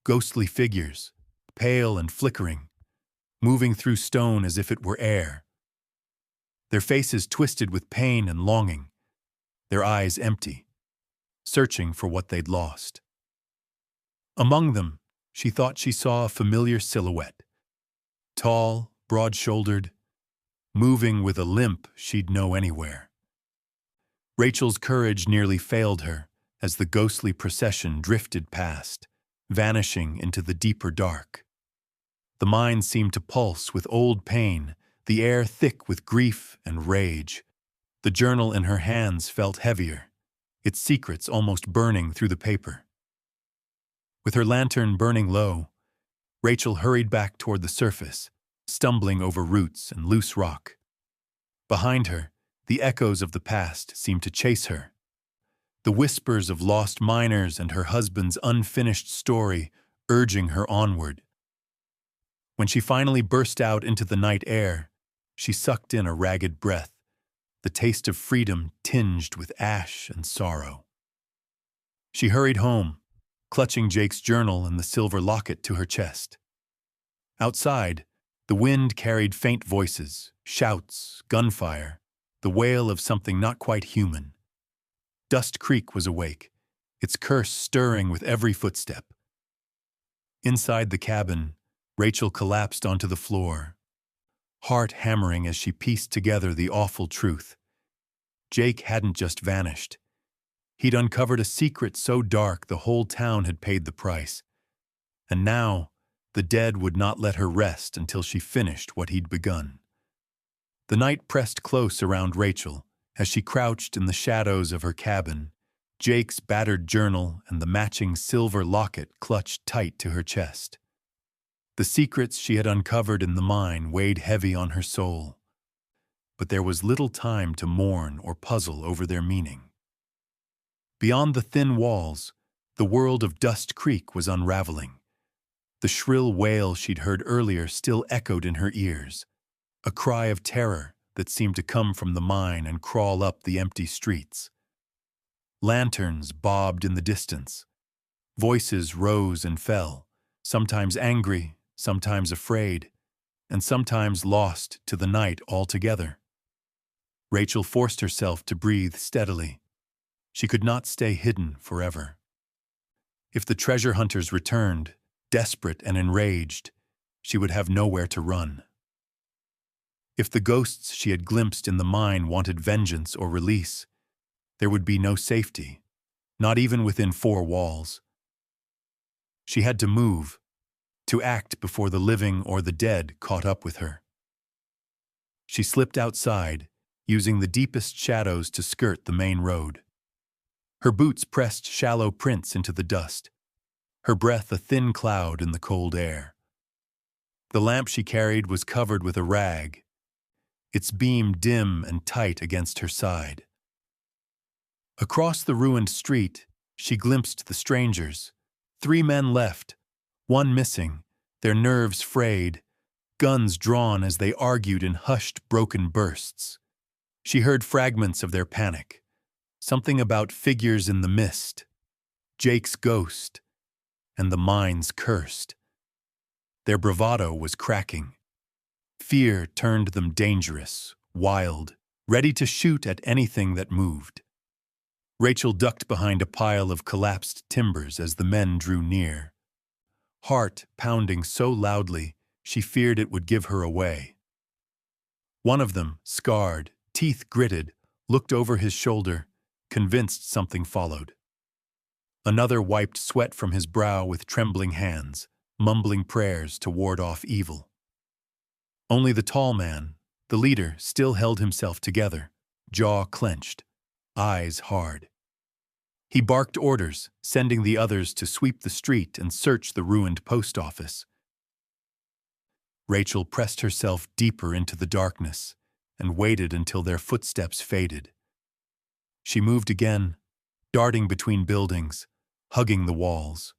Ghostly figures, pale and flickering, moving through stone as if it were air. Their faces twisted with pain and longing, their eyes empty, searching for what they'd lost. Among them, she thought she saw a familiar silhouette, tall, broad-shouldered, moving with a limp she'd know anywhere. Rachel's courage nearly failed her as the ghostly procession drifted past, vanishing into the deeper dark. The mind seemed to pulse with old pain, the air thick with grief and rage. The journal in her hands felt heavier, its secrets almost burning through the paper. With her lantern burning low, Rachel hurried back toward the surface, stumbling over roots and loose rock. Behind her, the echoes of the past seemed to chase her. The whispers of lost miners and her husband's unfinished story urging her onward. When she finally burst out into the night air, she sucked in a ragged breath, the taste of freedom tinged with ash and sorrow. She hurried home, clutching Jake's journal and the silver locket to her chest. Outside, the wind carried faint voices, shouts, gunfire, the wail of something not quite human. Dust Creek was awake, its curse stirring with every footstep. Inside the cabin, Rachel collapsed onto the floor, heart hammering as she pieced together the awful truth. Jake hadn't just vanished. He'd uncovered a secret so dark the whole town had paid the price. And now, the dead would not let her rest until she finished what he'd begun. The night pressed close around Rachel as she crouched in the shadows of her cabin, Jake's battered journal and the matching silver locket clutched tight to her chest. The secrets she had uncovered in the mine weighed heavy on her soul, but there was little time to mourn or puzzle over their meaning. Beyond the thin walls, the world of Dust Creek was unraveling. The shrill wail she'd heard earlier still echoed in her ears, a cry of terror that seemed to come from the mine and crawl up the empty streets. Lanterns bobbed in the distance. Voices rose and fell, sometimes angry, sometimes afraid, and sometimes lost to the night altogether. Rachel forced herself to breathe steadily. She could not stay hidden forever. If the treasure hunters returned, desperate and enraged, she would have nowhere to run. If the ghosts she had glimpsed in the mine wanted vengeance or release, there would be no safety, not even within four walls. She had to move, to act before the living or the dead caught up with her. She slipped outside, using the deepest shadows to skirt the main road. Her boots pressed shallow prints into the dust, her breath a thin cloud in the cold air. The lamp she carried was covered with a rag, its beam dim and tight against her side. Across the ruined street, she glimpsed the strangers. 3 men left, 1 missing, their nerves frayed, guns drawn as they argued in hushed, broken bursts. She heard fragments of their panic, something about figures in the mist, Jake's ghost, and the mines cursed. Their bravado was cracking. Fear turned them dangerous, wild, ready to shoot at anything that moved. Rachel ducked behind a pile of collapsed timbers as the men drew near. Heart pounding so loudly, she feared it would give her away. One of them, scarred, teeth gritted, looked over his shoulder, convinced something followed. Another wiped sweat from his brow with trembling hands, mumbling prayers to ward off evil. Only the tall man, the leader, still held himself together, jaw clenched, eyes hard. He barked orders, sending the others to sweep the street and search the ruined post office. Rachel pressed herself deeper into the darkness and waited until their footsteps faded. She moved again, darting between buildings, hugging the walls.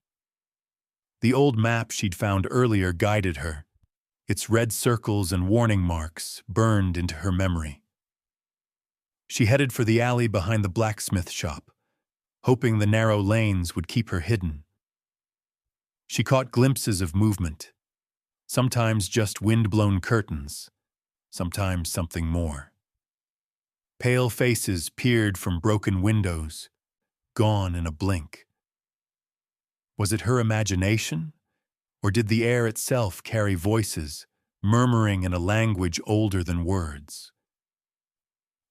The old map she'd found earlier guided her, its red circles and warning marks burned into her memory. She headed for the alley behind the blacksmith shop, hoping the narrow lanes would keep her hidden. She caught glimpses of movement, sometimes just wind-blown curtains, sometimes something more. Pale faces peered from broken windows, gone in a blink. Was it her imagination, or did the air itself carry voices, murmuring in a language older than words?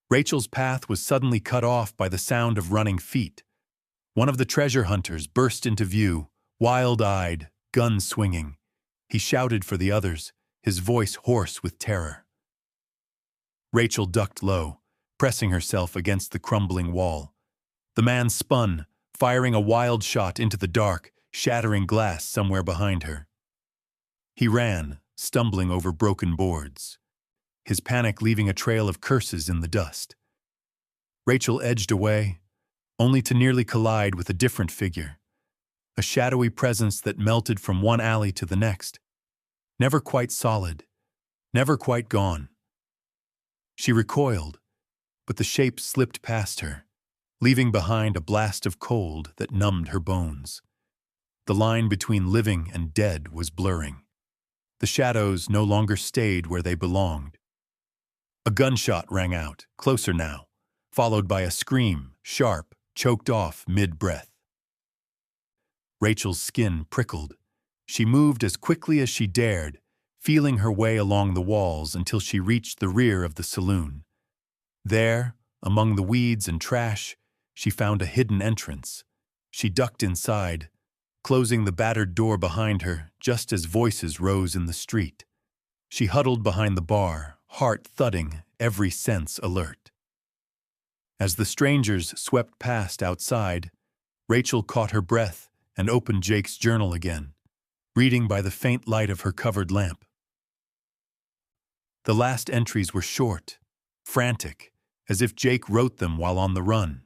Rachel's path was suddenly cut off by the sound of running feet. One of the treasure hunters burst into view, wild-eyed, gun swinging. He shouted for the others, his voice hoarse with terror. Rachel ducked low, pressing herself against the crumbling wall. The man spun, firing a wild shot into the dark, shattering glass somewhere behind her. He ran, stumbling over broken boards, his panic leaving a trail of curses in the dust. Rachel edged away, only to nearly collide with a different figure, a shadowy presence that melted from one alley to the next, never quite solid, never quite gone. She recoiled, but the shape slipped past her, leaving behind a blast of cold that numbed her bones. The line between living and dead was blurring. The shadows no longer stayed where they belonged. A gunshot rang out, closer now, followed by a scream, sharp, choked off mid-breath. Rachel's skin prickled. She moved as quickly as she dared, feeling her way along the walls until she reached the rear of the saloon. There, among the weeds and trash, she found a hidden entrance. She ducked inside, closing the battered door behind her just as voices rose in the street. She huddled behind the bar, heart thudding, every sense alert. As the strangers swept past outside, Rachel caught her breath and opened Jake's journal again, reading by the faint light of her covered lamp. The last entries were short, frantic, as if Jake wrote them while on the run.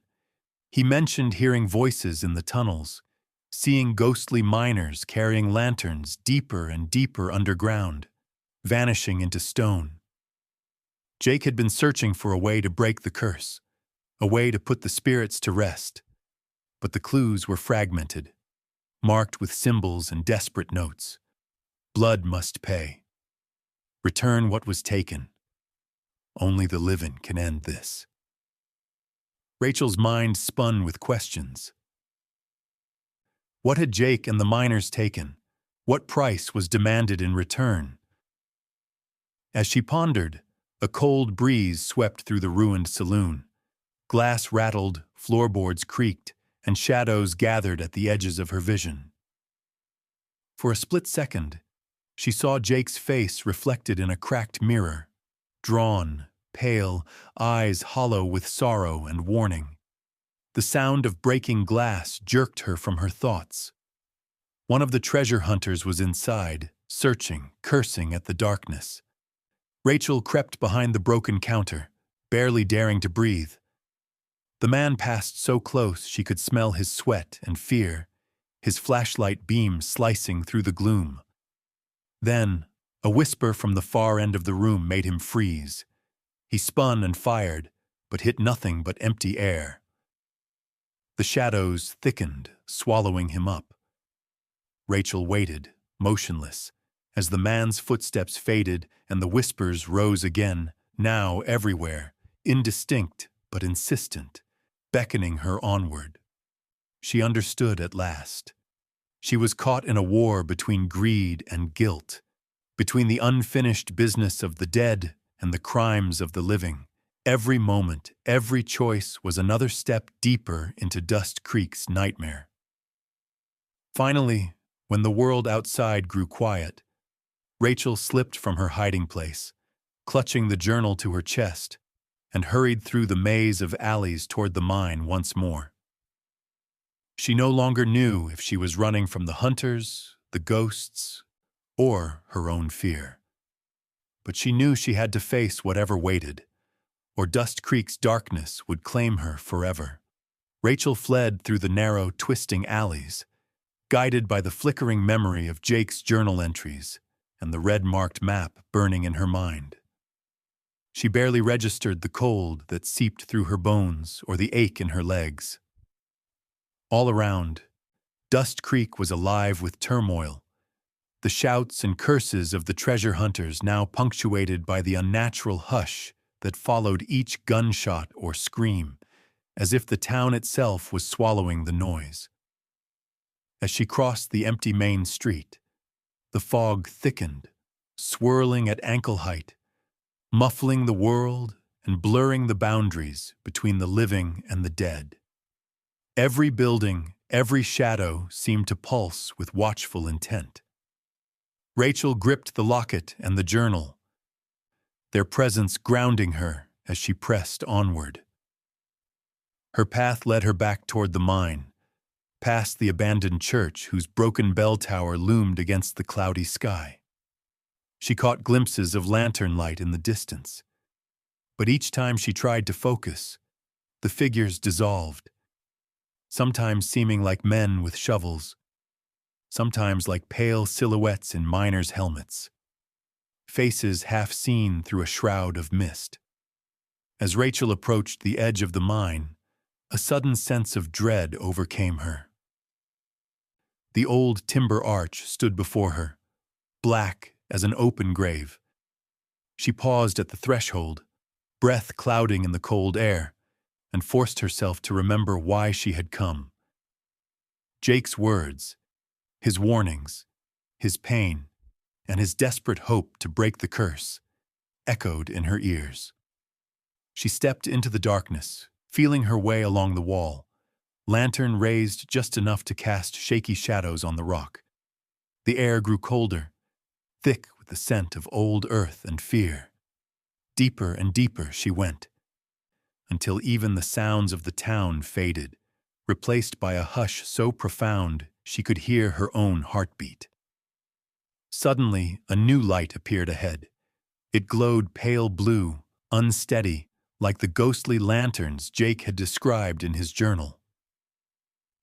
He mentioned hearing voices in the tunnels, seeing ghostly miners carrying lanterns deeper and deeper underground, vanishing into stone. Jake had been searching for a way to break the curse, a way to put the spirits to rest. But the clues were fragmented, marked with symbols and desperate notes. Blood must pay. Return what was taken. Only the living can end this. Rachel's mind spun with questions. What had Jake and the miners taken? What price was demanded in return? As she pondered, a cold breeze swept through the ruined saloon. Glass rattled, floorboards creaked, and shadows gathered at the edges of her vision. For a split second, she saw Jake's face reflected in a cracked mirror, drawn, pale, eyes hollow with sorrow and warning. The sound of breaking glass jerked her from her thoughts. One of the treasure hunters was inside, searching, cursing at the darkness. Rachel crept behind the broken counter, barely daring to breathe. The man passed so close she could smell his sweat and fear, his flashlight beam slicing through the gloom. Then, a whisper from the far end of the room made him freeze. He spun and fired, but hit nothing but empty air. The shadows thickened, swallowing him up. Rachel waited, motionless, As the man's footsteps faded and the whispers rose again, now everywhere, indistinct but insistent, beckoning her onward. She understood at last. She was caught in a war between greed and guilt, between the unfinished business of the dead and the crimes of the living. Every moment, every choice was another step deeper into Dust Creek's nightmare. Finally, when the world outside grew quiet, Rachel slipped from her hiding place, clutching the journal to her chest, and hurried through the maze of alleys toward the mine once more. She no longer knew if she was running from the hunters, the ghosts, or her own fear. But she knew she had to face whatever waited, or Dust Creek's darkness would claim her forever. Rachel fled through the narrow, twisting alleys, guided by the flickering memory of Jake's journal entries and the red-marked map burning in her mind. She barely registered the cold that seeped through her bones or the ache in her legs. All around, Dust Creek was alive with turmoil, the shouts and curses of the treasure hunters now punctuated by the unnatural hush that followed each gunshot or scream, as if the town itself was swallowing the noise. As she crossed the empty main street, the fog thickened, swirling at ankle height, muffling the world and blurring the boundaries between the living and the dead. Every building, every shadow seemed to pulse with watchful intent. Rachel gripped the locket and the journal, their presence grounding her as she pressed onward. Her path led her back toward the mine, past the abandoned church whose broken bell tower loomed against the cloudy sky. She caught glimpses of lantern light in the distance, but each time she tried to focus, the figures dissolved, sometimes seeming like men with shovels, sometimes like pale silhouettes in miners' helmets, faces half seen through a shroud of mist. As Rachel approached the edge of the mine, a sudden sense of dread overcame her. The old timber arch stood before her, black as an open grave. She paused at the threshold, breath clouding in the cold air, and forced herself to remember why she had come. Jake's words, his warnings, his pain, and his desperate hope to break the curse echoed in her ears. She stepped into the darkness, feeling her way along the wall, lantern raised just enough to cast shaky shadows on the rock. The air grew colder, thick with the scent of old earth and fear. Deeper and deeper she went, until even the sounds of the town faded, replaced by a hush so profound she could hear her own heartbeat. Suddenly, a new light appeared ahead. It glowed pale blue, unsteady, like the ghostly lanterns Jake had described in his journal.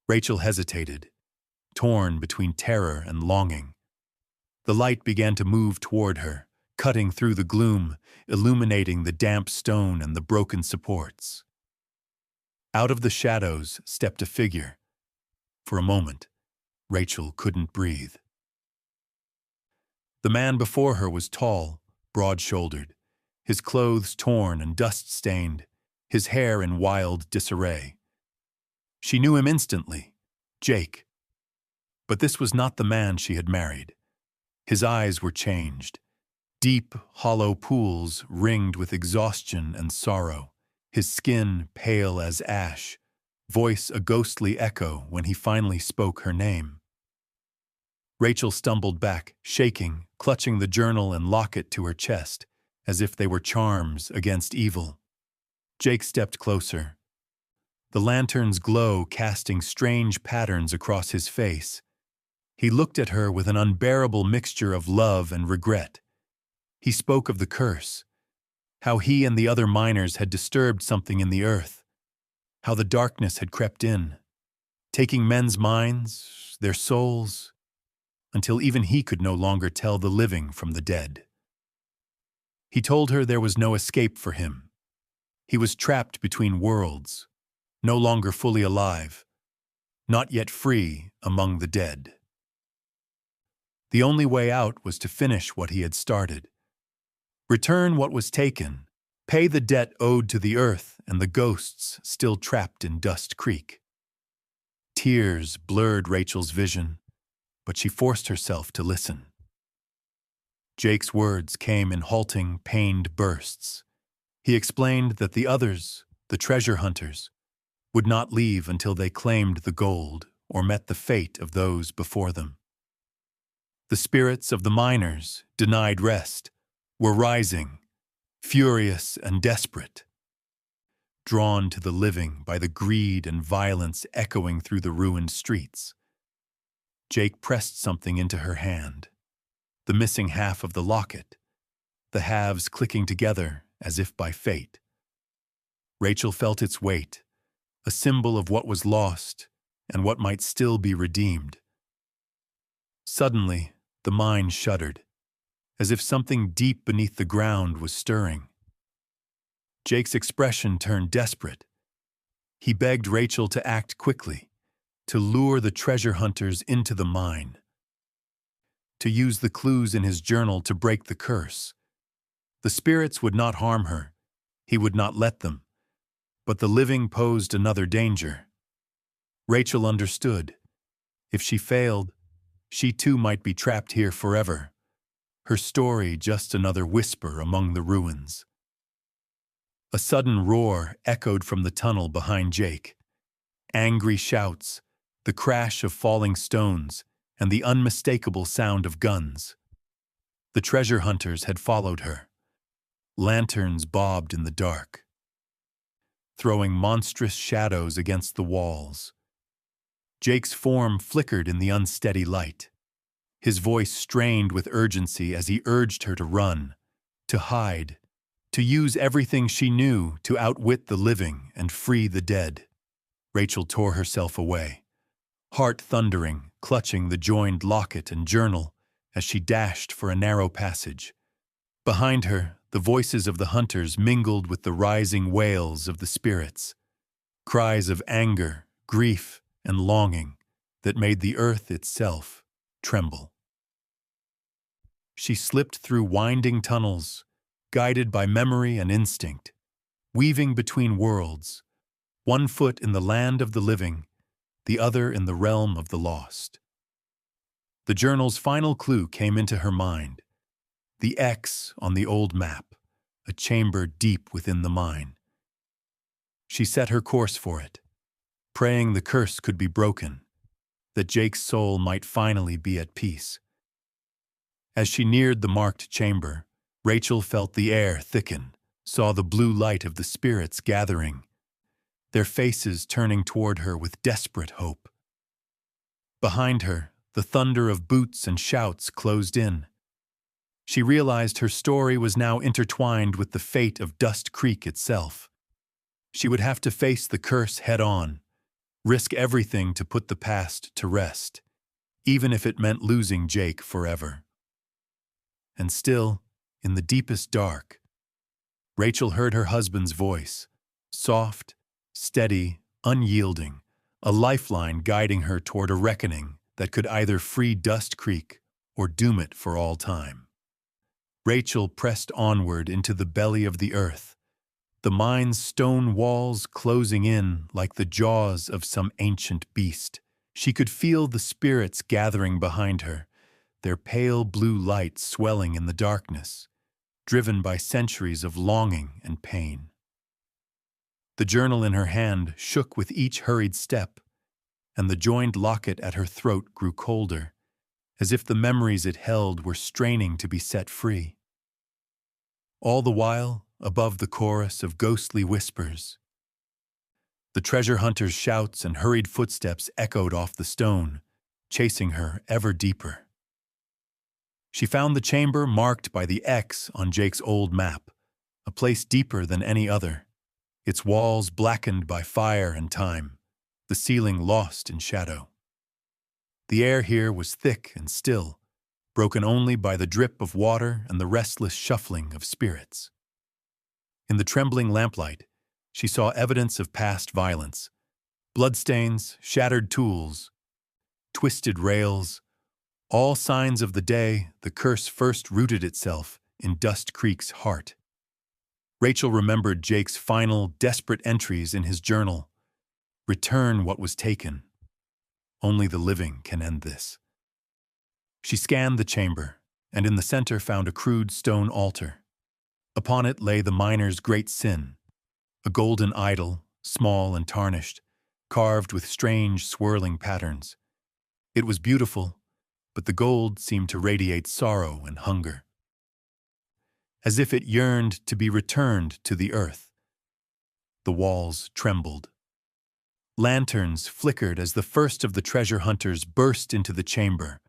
Rachel hesitated, torn between terror and longing. The light began to move toward her, cutting through the gloom, illuminating the damp stone and the broken supports. Out of the shadows stepped a figure. For a moment, Rachel couldn't breathe. The man before her was tall, broad-shouldered, his clothes torn and dust-stained, his hair in wild disarray. She knew him instantly, Jake. But this was not the man she had married. His eyes were changed, deep, hollow pools ringed with exhaustion and sorrow, his skin pale as ash, voice a ghostly echo when he finally spoke her name. Rachel stumbled back, shaking, clutching the journal and locket to her chest, as if they were charms against evil. Jake stepped closer, the lantern's glow casting strange patterns across his face. He looked at her with an unbearable mixture of love and regret. He spoke of the curse, how he and the other miners had disturbed something in the earth, how the darkness had crept in, taking men's minds, their souls, until even he could no longer tell the living from the dead. He told her there was no escape for him. He was trapped between worlds, no longer fully alive, not yet free among the dead. The only way out was to finish what he had started. Return what was taken, pay the debt owed to the earth and the ghosts still trapped in Dust Creek. Tears blurred Rachel's vision, but she forced herself to listen. Jake's words came in halting, pained bursts. He explained that the others, the treasure hunters, would not leave until they claimed the gold or met the fate of those before them. The spirits of the miners, denied rest, were rising, furious and desperate, drawn to the living by the greed and violence echoing through the ruined streets. Jake pressed something into her hand, the missing half of the locket, the halves clicking together as if by fate. Rachel felt its weight, a symbol of what was lost and what might still be redeemed. Suddenly, the mine shuddered, as if something deep beneath the ground was stirring. Jake's expression turned desperate. He begged Rachel to act quickly, to lure the treasure hunters into the mine, to use the clues in his journal to break the curse. The spirits would not harm her. He would not let them. But the living posed another danger. Rachel understood. If she failed, she too might be trapped here forever. Her story just another whisper among the ruins. A sudden roar echoed from the tunnel behind Jake. Angry shouts, the crash of falling stones, and the unmistakable sound of guns. The treasure hunters had followed her. Lanterns bobbed in the dark, throwing monstrous shadows against the walls. Jake's form flickered in the unsteady light. His voice strained with urgency as he urged her to run, to hide, to use everything she knew to outwit the living and free the dead. Rachel tore herself away, heart thundering, clutching the joined locket and journal as she dashed for a narrow passage. Behind her, the voices of the hunters mingled with the rising wails of the spirits, cries of anger, grief, and longing that made the earth itself tremble. She slipped through winding tunnels, guided by memory and instinct, weaving between worlds, one foot in the land of the living, the other in the realm of the lost. The journal's final clue came into her mind. The X on the old map, a chamber deep within the mine. She set her course for it, praying the curse could be broken, that Jake's soul might finally be at peace. As she neared the marked chamber, Rachel felt the air thicken, saw the blue light of the spirits gathering, their faces turning toward her with desperate hope. Behind her, the thunder of boots and shouts closed in. She realized her story was now intertwined with the fate of Dust Creek itself. She would have to face the curse head-on, risk everything to put the past to rest, even if it meant losing Jake forever. And still, in the deepest dark, Rachel heard her husband's voice, soft, steady, unyielding, a lifeline guiding her toward a reckoning that could either free Dust Creek or doom it for all time. Rachel pressed onward into the belly of the earth, the mine's stone walls closing in like the jaws of some ancient beast. She could feel the spirits gathering behind her, their pale blue light swelling in the darkness, driven by centuries of longing and pain. The journal in her hand shook with each hurried step, and the joined locket at her throat grew colder, as if the memories it held were straining to be set free. All the while, above the chorus of ghostly whispers, the treasure hunter's shouts and hurried footsteps echoed off the stone, chasing her ever deeper. She found the chamber marked by the X on Jake's old map, a place deeper than any other, its walls blackened by fire and time, the ceiling lost in shadow. The air here was thick and still, broken only by the drip of water and the restless shuffling of spirits. In the trembling lamplight, she saw evidence of past violence, bloodstains, shattered tools, twisted rails, All signs of the day, the curse first rooted itself in Dust Creek's heart. Rachel remembered Jake's final, desperate entries in his journal. Return what was taken. Only the living can end this. She scanned the chamber, and in the center found a crude stone altar. Upon it lay the miner's great sin, a golden idol, small and tarnished, carved with strange, swirling patterns. It was beautiful, but the gold seemed to radiate sorrow and hunger, as if it yearned to be returned to the earth. The walls trembled. Lanterns flickered as the first of the treasure hunters burst into the chamber,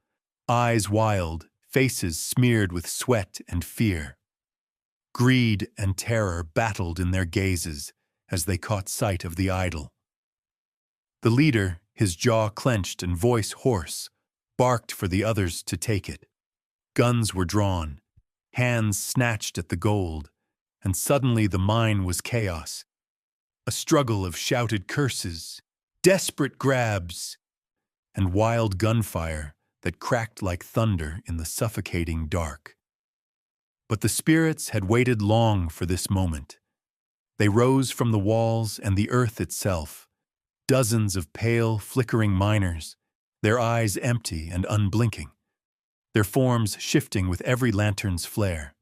eyes wild, faces smeared with sweat and fear. Greed and terror battled in their gazes as they caught sight of the idol. The leader, his jaw clenched and voice hoarse, barked for the others to take it. Guns were drawn, hands snatched at the gold, and suddenly the mine was chaos. A struggle of shouted curses, desperate grabs, and wild gunfire that cracked like thunder in the suffocating dark. But the spirits had waited long for this moment. They rose from the walls and the earth itself, dozens of pale, flickering miners, their eyes empty and unblinking, their forms shifting with every lantern's flare.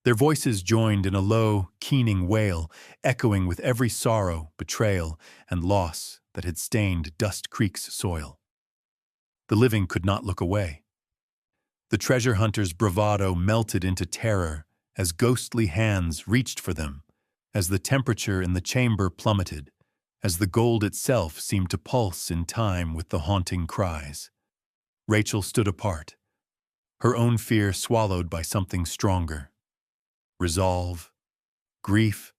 Their voices joined in a low, keening wail, echoing with every sorrow, betrayal, and loss that had stained Dust Creek's soil. The living could not look away. The treasure hunter's bravado melted into terror as ghostly hands reached for them, as the temperature in the chamber plummeted, as the gold itself seemed to pulse in time with the haunting cries. Rachel stood apart, her own fear swallowed by something stronger. Resolve, grief,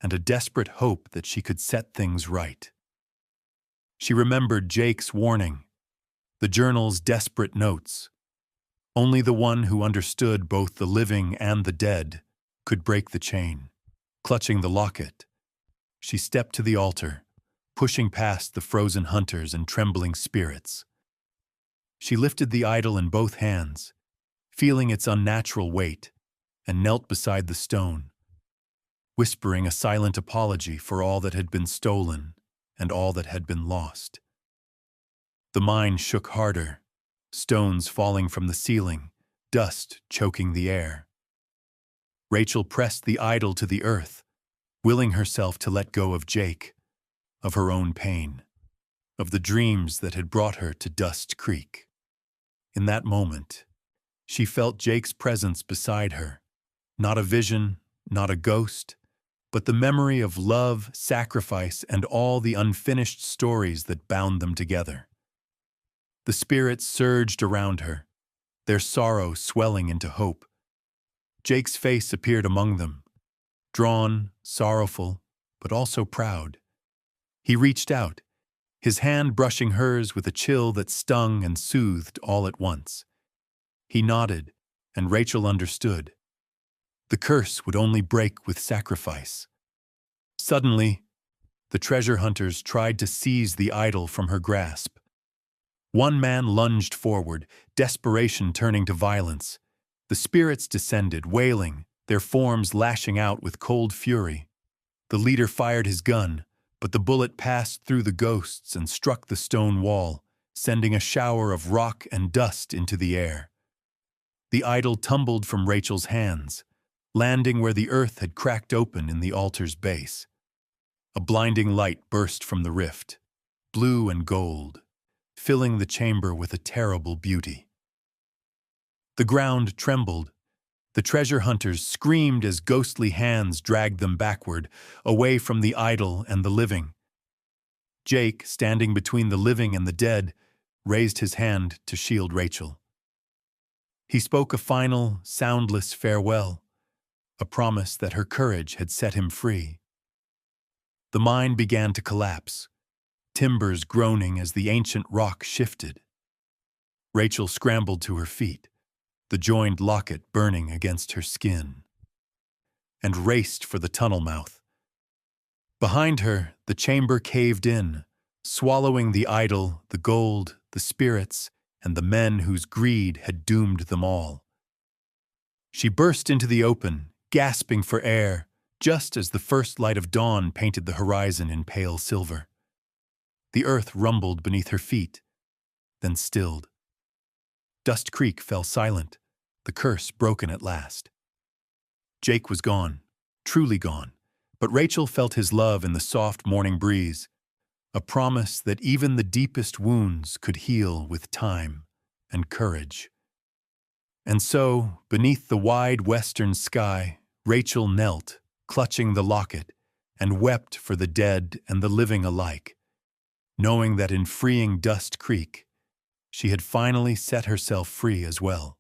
and a desperate hope that she could set things right. She remembered Jake's warning, the journal's desperate notes. Only the one who understood both the living and the dead could break the chain. Clutching the locket, she stepped to the altar, pushing past the frozen hunters and trembling spirits. She lifted the idol in both hands, feeling its unnatural weight, and knelt beside the stone, whispering a silent apology for all that had been stolen and all that had been lost. The mine shook harder, stones falling from the ceiling, dust choking the air. Rachel pressed the idol to the earth, willing herself to let go of Jake, of her own pain, of the dreams that had brought her to Dust Creek. In that moment, she felt Jake's presence beside her, not a vision, not a ghost, but the memory of love, sacrifice, and all the unfinished stories that bound them together. The spirits surged around her, their sorrow swelling into hope. Jake's face appeared among them, drawn, sorrowful, but also proud. He reached out, his hand brushing hers with a chill that stung and soothed all at once. He nodded, and Rachel understood. The curse would only break with sacrifice. Suddenly, the treasure hunters tried to seize the idol from her grasp. One man lunged forward, desperation turning to violence. The spirits descended, wailing, their forms lashing out with cold fury. The leader fired his gun, but the bullet passed through the ghosts and struck the stone wall, sending a shower of rock and dust into the air. The idol tumbled from Rachel's hands, landing where the earth had cracked open in the altar's base. A blinding light burst from the rift, blue and gold, filling the chamber with a terrible beauty. The ground trembled. The treasure hunters screamed as ghostly hands dragged them backward, away from the idol and the living. Jake, standing between the living and the dead, raised his hand to shield Rachel. He spoke a final, soundless farewell, a promise that her courage had set him free. The mine began to collapse, timbers groaning as the ancient rock shifted. Rachel scrambled to her feet, the joined locket burning against her skin, and raced for the tunnel mouth. Behind her, the chamber caved in, swallowing the idol, the gold, the spirits, and the men whose greed had doomed them all. She burst into the open, gasping for air, just as the first light of dawn painted the horizon in pale silver. The earth rumbled beneath her feet, then stilled. Dust Creek fell silent, the curse broken at last. Jake was gone, truly gone, but Rachel felt his love in the soft morning breeze, a promise that even the deepest wounds could heal with time and courage. And so, beneath the wide western sky, Rachel knelt, clutching the locket, and wept for the dead and the living alike, knowing that in freeing Dust Creek, she had finally set herself free as well.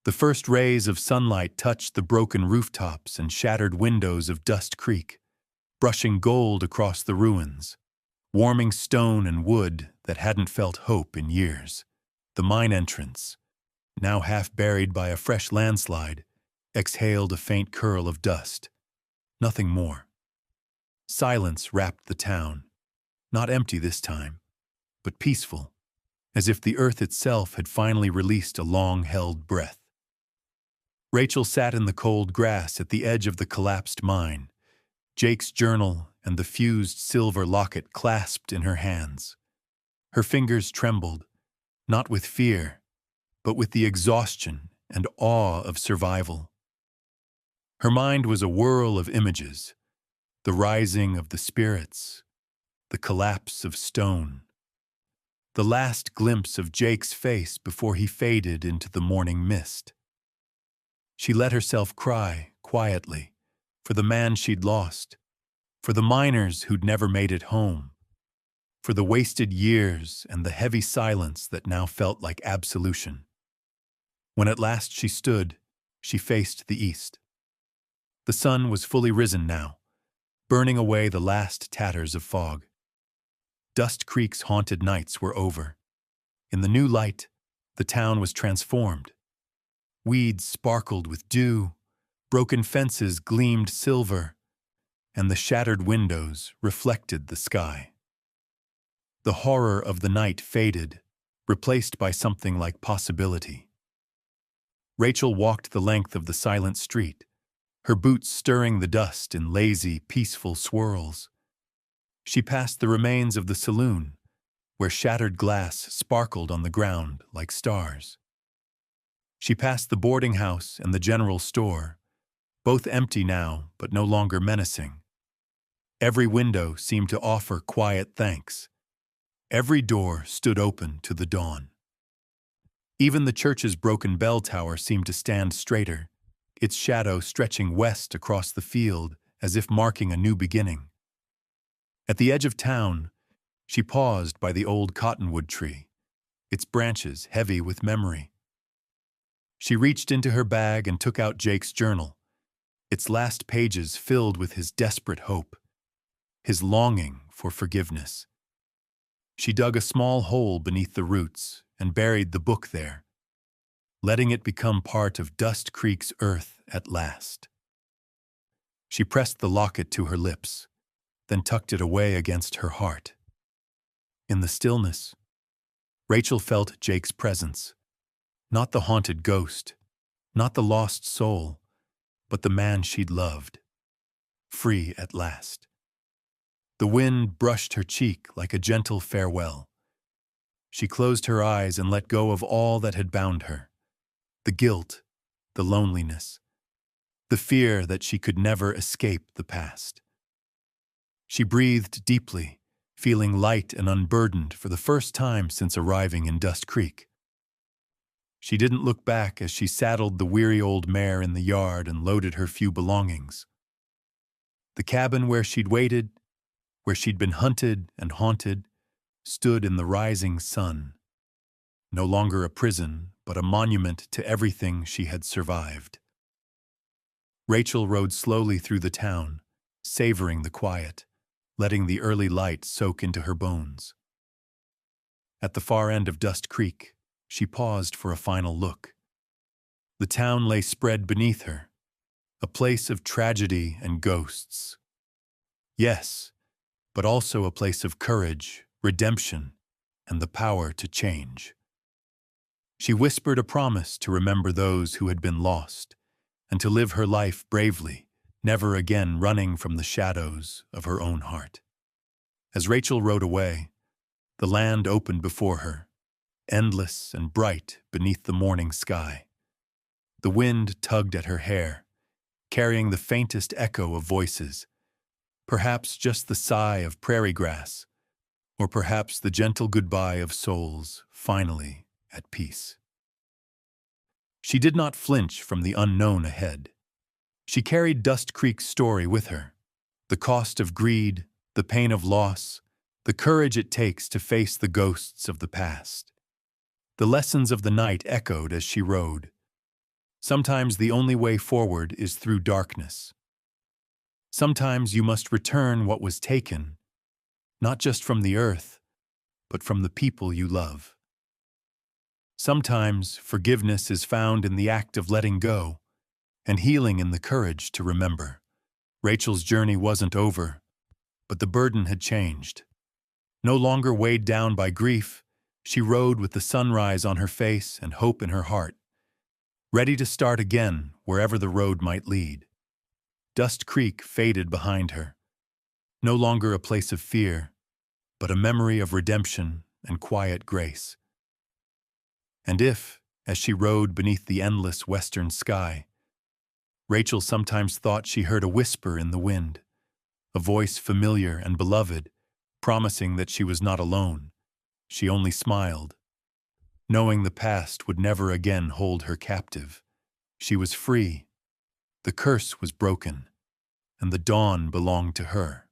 The first rays of sunlight touched the broken rooftops and shattered windows of Dust Creek, brushing gold across the ruins, warming stone and wood that hadn't felt hope in years. The mine entrance, now half buried by a fresh landslide, exhaled a faint curl of dust. Nothing more. Silence wrapped the town, not empty this time, but peaceful, as if the earth itself had finally released a long-held breath. Rachel sat in the cold grass at the edge of the collapsed mine, Jake's journal and the fused silver locket clasped in her hands. Her fingers trembled, not with fear, but with the exhaustion and awe of survival. Her mind was a whirl of images, the rising of the spirits, the collapse of stone, the last glimpse of Jake's face before he faded into the morning mist. She let herself cry, quietly, for the man she'd lost, for the miners who'd never made it home, for the wasted years and the heavy silence that now felt like absolution. When at last she stood, she faced the east. The sun was fully risen now, burning away the last tatters of fog. Dust Creek's haunted nights were over. In the new light, the town was transformed. Weeds sparkled with dew, broken fences gleamed silver, and the shattered windows reflected the sky. The horror of the night faded, replaced by something like possibility. Rachel walked the length of the silent street, her boots stirring the dust in lazy, peaceful swirls. She passed the remains of the saloon, where shattered glass sparkled on the ground like stars. She passed the boarding house and the general store, both empty now but no longer menacing. Every window seemed to offer quiet thanks. Every door stood open to the dawn. Even the church's broken bell tower seemed to stand straighter, its shadow stretching west across the field as if marking a new beginning. At the edge of town, she paused by the old cottonwood tree, its branches heavy with memory. She reached into her bag and took out Jake's journal, its last pages filled with his desperate hope, his longing for forgiveness. She dug a small hole beneath the roots and buried the book there, letting it become part of Dust Creek's earth at last. She pressed the locket to her lips, then tucked it away against her heart. In the stillness, Rachel felt Jake's presence, not the haunted ghost, not the lost soul, but the man she'd loved, free at last. The wind brushed her cheek like a gentle farewell. She closed her eyes and let go of all that had bound her, the guilt, the loneliness, the fear that she could never escape the past. She breathed deeply, feeling light and unburdened for the first time since arriving in Dust Creek. She didn't look back as she saddled the weary old mare in the yard and loaded her few belongings. The cabin where she'd waited, where she'd been hunted and haunted, stood in the rising sun, no longer a prison, but a monument to everything she had survived. Rachel rode slowly through the town, savoring the quiet, letting the early light soak into her bones. At the far end of Dust Creek, she paused for a final look. The town lay spread beneath her, a place of tragedy and ghosts. Yes, but also a place of courage, redemption, and the power to change. She whispered a promise to remember those who had been lost, and to live her life bravely, never again running from the shadows of her own heart. As Rachel rode away, the land opened before her, endless and bright beneath the morning sky. The wind tugged at her hair, carrying the faintest echo of voices, perhaps just the sigh of prairie grass, or perhaps the gentle goodbye of souls finally at peace. She did not flinch from the unknown ahead. She carried Dust Creek's story with her, the cost of greed, the pain of loss, the courage it takes to face the ghosts of the past. The lessons of the night echoed as she rode. Sometimes the only way forward is through darkness. Sometimes you must return what was taken, not just from the earth, but from the people you love. Sometimes forgiveness is found in the act of letting go, and healing in the courage to remember. Rachel's journey wasn't over, but the burden had changed. No longer weighed down by grief, she rode with the sunrise on her face and hope in her heart, ready to start again wherever the road might lead. Dust Creek faded behind her, no longer a place of fear, but a memory of redemption and quiet grace. And if, as she rode beneath the endless western sky, Rachel sometimes thought she heard a whisper in the wind, a voice familiar and beloved, promising that she was not alone, she only smiled. Knowing the past would never again hold her captive, she was free. The curse was broken, and the dawn belonged to her.